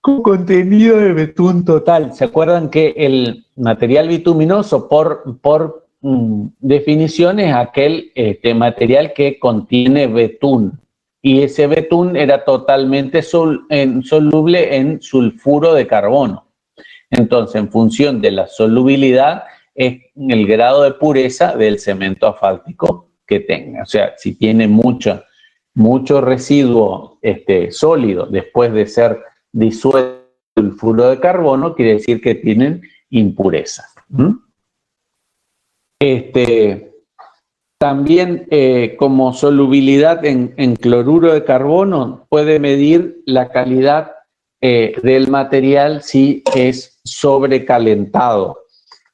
A: con contenido de betún total. ¿Se acuerdan que el material bituminoso, por definición, es aquel material que contiene betún? Y ese betún era totalmente soluble en sulfuro de carbono. Entonces, en función de la solubilidad, es el grado de pureza del cemento asfáltico que tenga. O sea, si tiene mucho residuo sólido después de ser disuelto el sulfuro de carbono, quiere decir que tienen impurezas. También como solubilidad en cloruro de carbono puede medir la calidad del material si es sobrecalentado.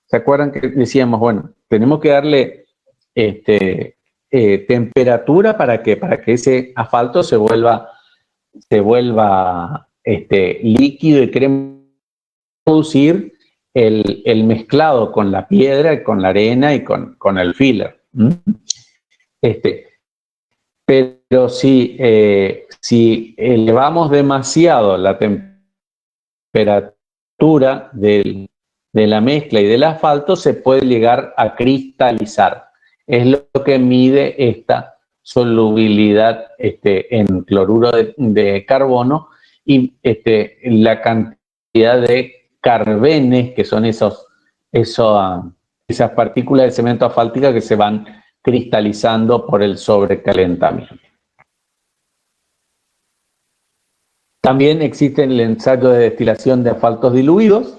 A: ¿Se acuerdan que decíamos, bueno, tenemos que darle temperatura para que ese asfalto se vuelva líquido y queremos producir el mezclado con la piedra, con la arena y con el filler. Pero si elevamos demasiado la temperatura de la mezcla y del asfalto, se puede llegar a cristalizar. Es lo que mide esta solubilidad en cloruro de carbono y la cantidad de carbenes, que son esas partículas de cemento asfáltica que se van cristalizando por el sobrecalentamiento. También existe el ensayo de destilación de asfaltos diluidos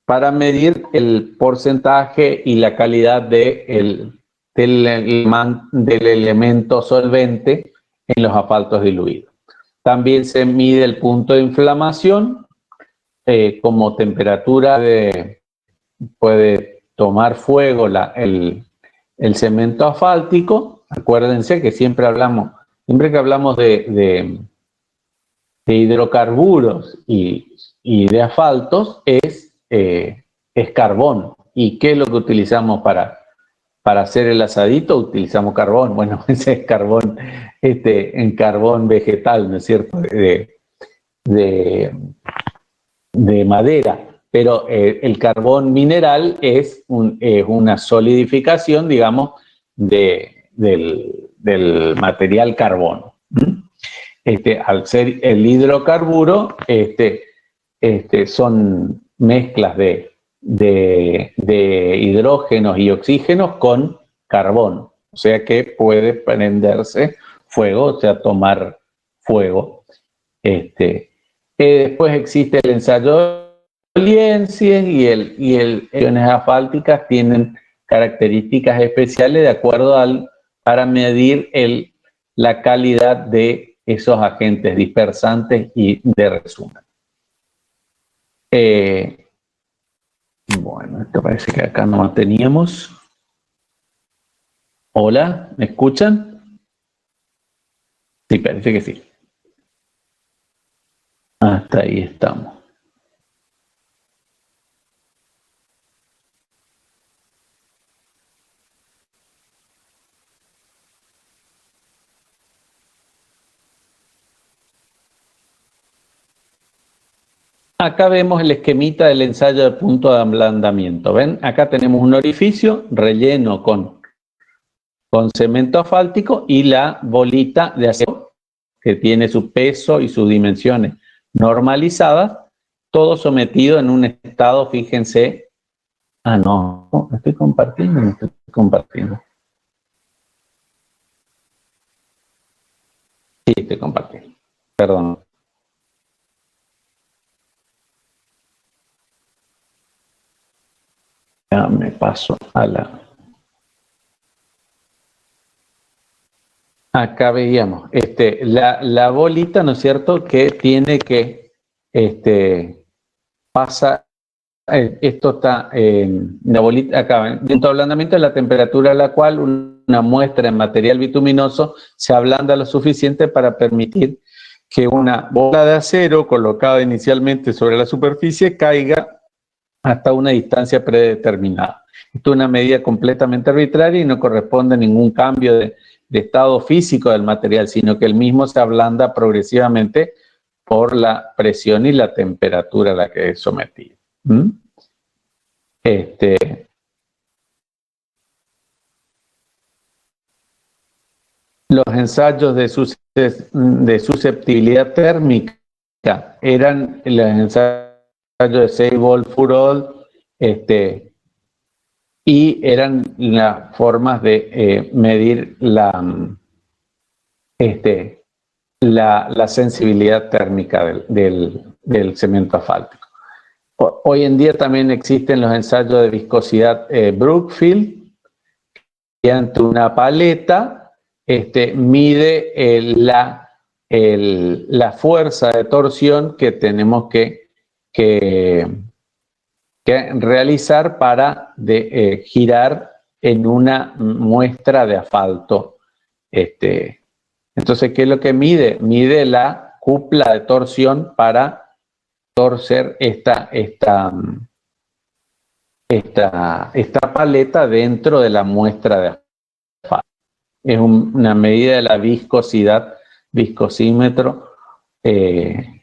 A: para medir el porcentaje y la calidad del elemento solvente en los asfaltos diluidos. También se mide el punto de inflamación, como temperatura puede tomar fuego el cemento asfáltico. Acuérdense que siempre que hablamos de hidrocarburos y de asfaltos es carbón. ¿Y qué es lo que utilizamos para hacer el asadito? Utilizamos carbón. Bueno, ese es carbón, en carbón vegetal, ¿no es cierto? De madera. Pero el carbón mineral es una solidificación, digamos, del material carbono. Al ser el hidrocarburo, son mezclas de hidrógenos y oxígenos con carbón. O sea que puede prenderse fuego, o sea, tomar fuego. Después existe el ensayo de Lienzies y iones asfálticas tienen características especiales de acuerdo para medir la calidad de esos agentes dispersantes y de resumen. Bueno, esto parece que acá no lo teníamos. Hola, ¿me escuchan? Sí, parece que sí. Hasta ahí estamos. Acá vemos el esquemita del ensayo de punto de ablandamiento. ¿Ven? Acá tenemos un orificio relleno con cemento asfáltico y la bolita de acero que tiene su peso y sus dimensiones normalizadas, todo sometido en un estado, fíjense. Ah, no, me estoy compartiendo, me estoy compartiendo. Sí, estoy compartiendo. Perdón. Ya me paso a la... Acá veíamos, la bolita, ¿no es cierto?, que tiene que pasa, esto está en la bolita, acá, dentro de ablandamiento es la temperatura a la cual una muestra en material bituminoso se ablanda lo suficiente para permitir que una bola de acero colocada inicialmente sobre la superficie caiga hasta una distancia predeterminada. Esto es una medida completamente arbitraria y no corresponde a ningún cambio de estado físico del material, sino que el mismo se ablanda progresivamente por la presión y la temperatura a la que es sometido. Los ensayos de susceptibilidad térmica eran los ensayos ensayo de Save All for All, y eran las formas de medir la sensibilidad térmica del cemento asfáltico. Hoy en día también existen los ensayos de viscosidad Brookfield, que ante una paleta mide la fuerza de torsión que tenemos que realizar para girar en una muestra de asfalto. Entonces, ¿qué es lo que mide? Mide la cupla de torsión para torcer esta paleta dentro de la muestra de asfalto. Es una medida de la viscosímetro de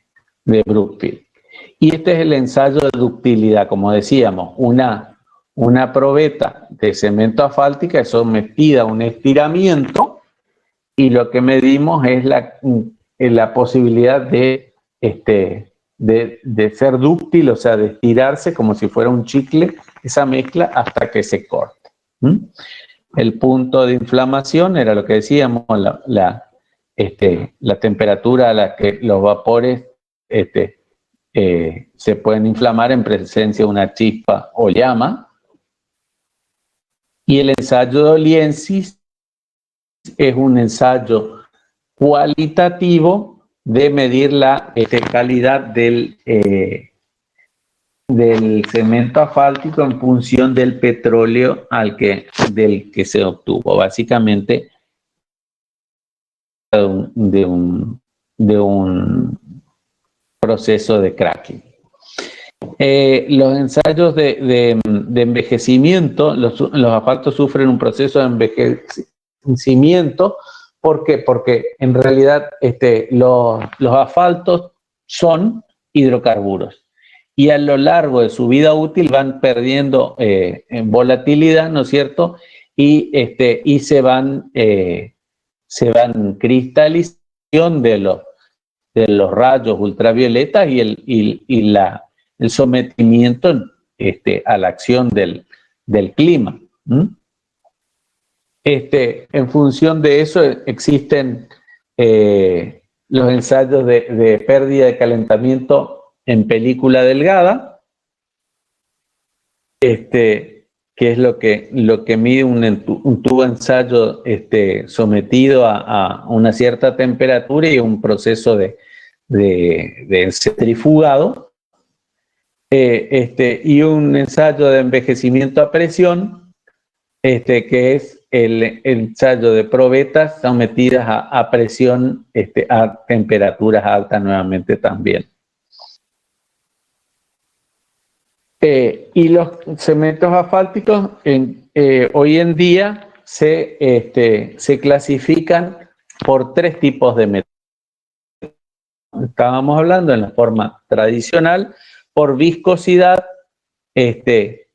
A: Brookfield. Y este es el ensayo de ductilidad, como decíamos, una probeta de cemento asfáltica es sometida a un estiramiento y lo que medimos es la posibilidad de ser dúctil, o sea, de estirarse como si fuera un chicle, esa mezcla hasta que se corte. El punto de inflamación era lo que decíamos, la temperatura a la que los vapores se pueden inflamar en presencia de una chispa o llama. Y el ensayo de Oliensis es un ensayo cualitativo de medir la calidad del cemento asfáltico en función del petróleo del que se obtuvo. Básicamente de un proceso de cracking. Los ensayos de envejecimiento, los asfaltos sufren un proceso de envejecimiento. ¿Por qué? Porque en realidad los asfaltos son hidrocarburos y a lo largo de su vida útil van perdiendo volatilidad, ¿no es cierto? Y se van cristalizando de los rayos ultravioletas y el sometimiento a la acción del clima. En función de eso existen los ensayos de pérdida de calentamiento en película delgada, que es lo que mide un tubo de ensayo sometido a una cierta temperatura y un proceso de centrifugado, y un ensayo de envejecimiento a presión, que es el ensayo de probetas sometidas a presión a temperaturas altas nuevamente también. Y los cementos asfálticos hoy en día se clasifican por tres tipos de métodos. Estábamos hablando en la forma tradicional, por viscosidad, y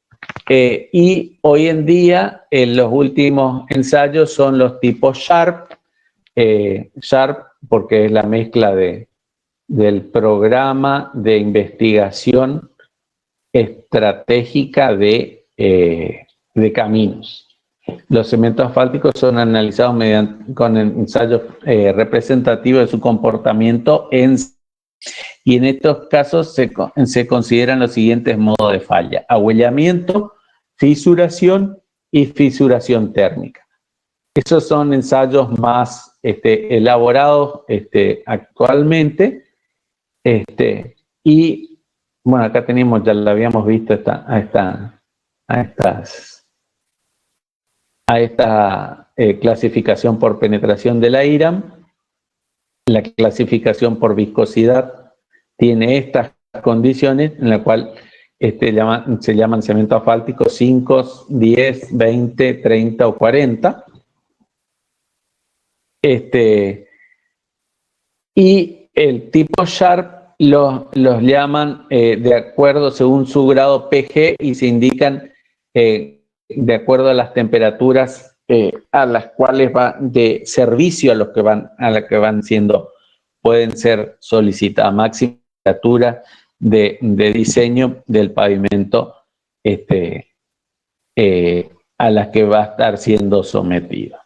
A: hoy en día los últimos ensayos son los tipos Sharp, porque es la mezcla del programa de investigación estratégica de caminos. Los cementos asfálticos son analizados con ensayos representativos de su comportamiento y en estos casos se consideran los siguientes modos de falla: ahuellamiento, fisuración y fisuración térmica. Esos son ensayos más elaborados actualmente, y bueno, acá tenemos, ya la habíamos visto a esta clasificación por penetración de la IRAM. La clasificación por viscosidad tiene estas condiciones en la cual se llaman cemento asfáltico 5, 10, 20, 30 o 40. Y el tipo Sharp los llaman de acuerdo según su grado PG y se indican de acuerdo a las temperaturas a las cuales va de servicio a las que van siendo, pueden ser solicitadas. Máxima temperatura de diseño del pavimento a las que va a estar siendo sometido.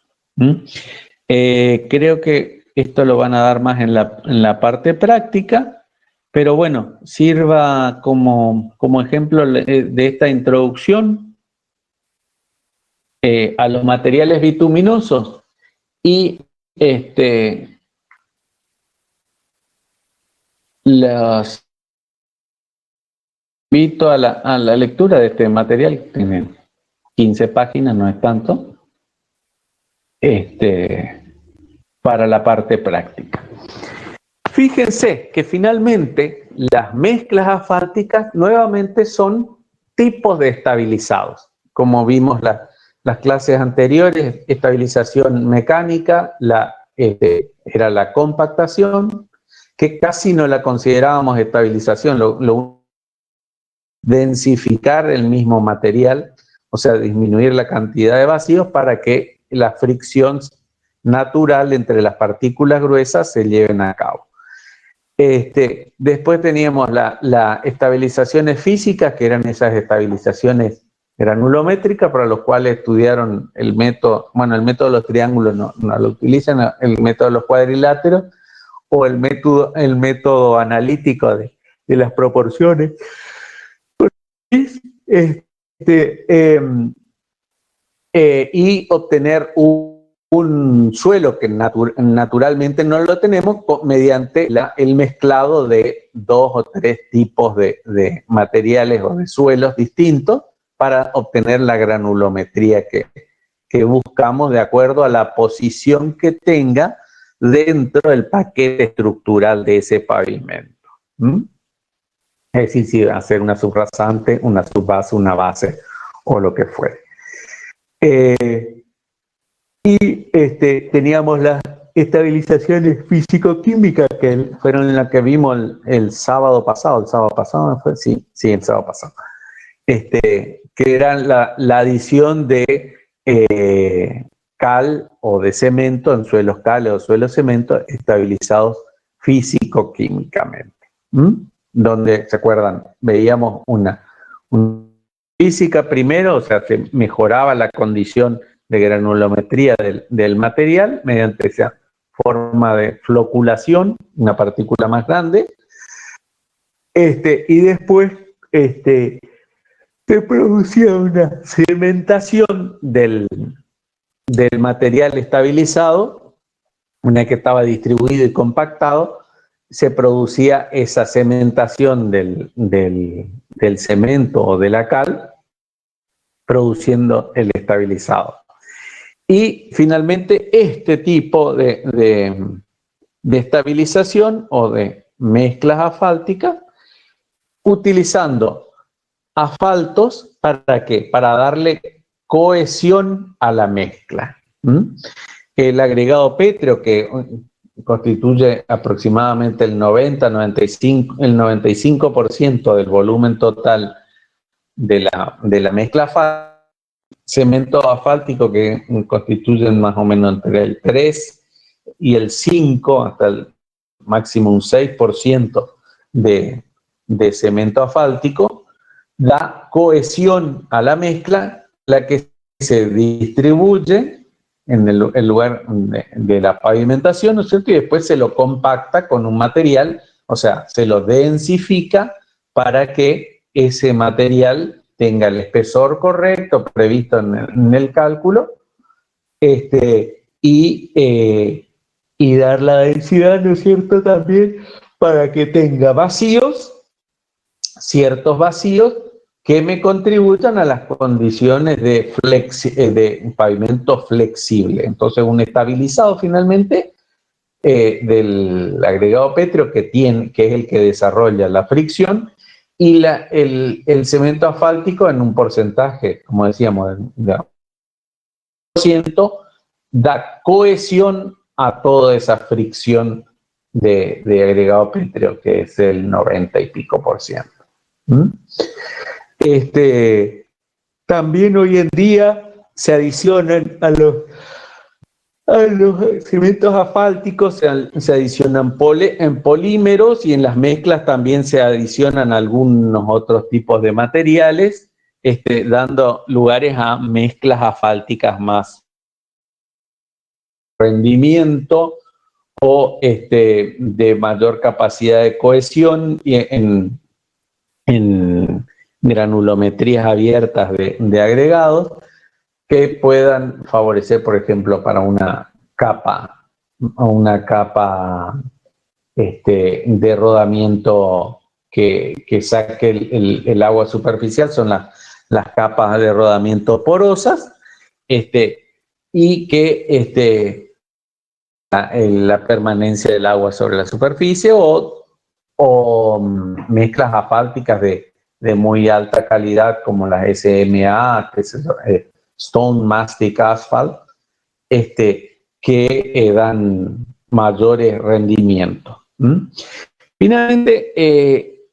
A: Creo que esto lo van a dar más en la parte práctica, pero bueno, sirva como ejemplo de esta introducción a los materiales bituminosos y los invito a la lectura de este material, que tiene 15 páginas, no es tanto, para la parte práctica. Fíjense que finalmente las mezclas asfálticas nuevamente son tipos de estabilizados. Como vimos las clases anteriores, estabilización mecánica, era la compactación, que casi no la considerábamos estabilización, densificar el mismo material, o sea, disminuir la cantidad de vacíos para que la fricción natural entre las partículas gruesas se lleven a cabo. Después teníamos las estabilizaciones físicas, que eran esas estabilizaciones granulométricas, para los cuales estudiaron el método de los triángulos no lo utilizan, el método de los cuadriláteros, o el método analítico de las proporciones. Y obtener un suelo que naturalmente no lo tenemos mediante el mezclado de 2 o 3 tipos de materiales o de suelos distintos para obtener la granulometría que buscamos de acuerdo a la posición que tenga dentro del paquete estructural de ese pavimento. Es decir, si va a ser una subrasante, una subbase, una base o lo que fuere. Teníamos las estabilizaciones físico-químicas que fueron las que vimos el sábado pasado. ¿El sábado pasado fue? Sí, el sábado pasado. Que eran la adición de cal o de cemento en suelos cal o suelos cemento estabilizados físico-químicamente. Donde, ¿se acuerdan? Veíamos una física primero, o sea, se mejoraba la condición de granulometría del material mediante esa forma de floculación, una partícula más grande, y después se producía una cementación del material estabilizado, una vez que estaba distribuido y compactado, se producía esa cementación del cemento o de la cal, produciendo el estabilizado. Y finalmente este tipo de estabilización o de mezclas asfálticas, utilizando asfaltos, ¿para qué? Para darle cohesión a la mezcla. El agregado pétreo, que constituye aproximadamente el 95% del volumen total de la mezcla asfáltica, cemento asfáltico que constituyen más o menos entre el 3 y el 5, hasta el máximo un 6% de cemento asfáltico, da cohesión a la mezcla, la que se distribuye en el lugar de la pavimentación, ¿no es cierto? Y después se lo compacta con un material, o sea, se lo densifica para que ese material tenga el espesor correcto previsto en el cálculo, y dar la densidad, ¿no es cierto?, también para que tenga ciertos vacíos que me contribuyan a las condiciones de pavimento flexible. Entonces, un estabilizado finalmente del agregado pétreo que es el que desarrolla la fricción, y el cemento asfáltico en un porcentaje, como decíamos, de 1%, da cohesión a toda esa fricción de agregado pétreo, que es el 90 y pico %. También hoy en día se adicionan A los cementos asfálticos se adicionan en polímeros y en las mezclas también se adicionan algunos otros tipos de materiales, dando lugares a mezclas asfálticas más rendimiento o de mayor capacidad de cohesión y en granulometrías abiertas de agregados que puedan favorecer, por ejemplo, para una capa de rodamiento que saque el agua superficial, son las capas de rodamiento porosas, y que la permanencia del agua sobre la superficie o mezclas asfálticas de muy alta calidad como las SMA, que es Stone Mastic Asphalt, que dan mayores rendimientos. Finalmente,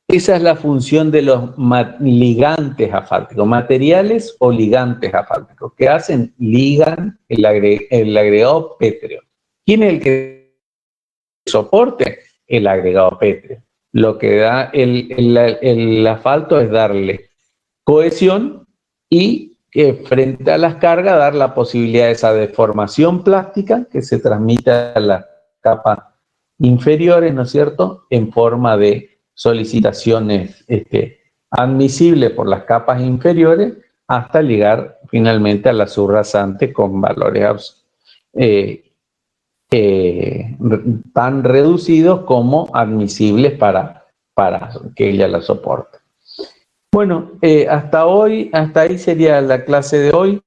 A: esa es la función de los ligantes asfálticos, materiales o ligantes asfálticos, que hacen, ligan el agregado pétreo. ¿Quién es el que soporte? El agregado pétreo. Lo que da el asfalto es darle cohesión y frente a las cargas dar la posibilidad de esa deformación plástica que se transmite a las capas inferiores, ¿no es cierto?, en forma de solicitaciones admisibles por las capas inferiores hasta llegar finalmente a la subrasante con valores tan reducidos como admisibles para que ella la soporte. Bueno, hasta ahí sería la clase de hoy.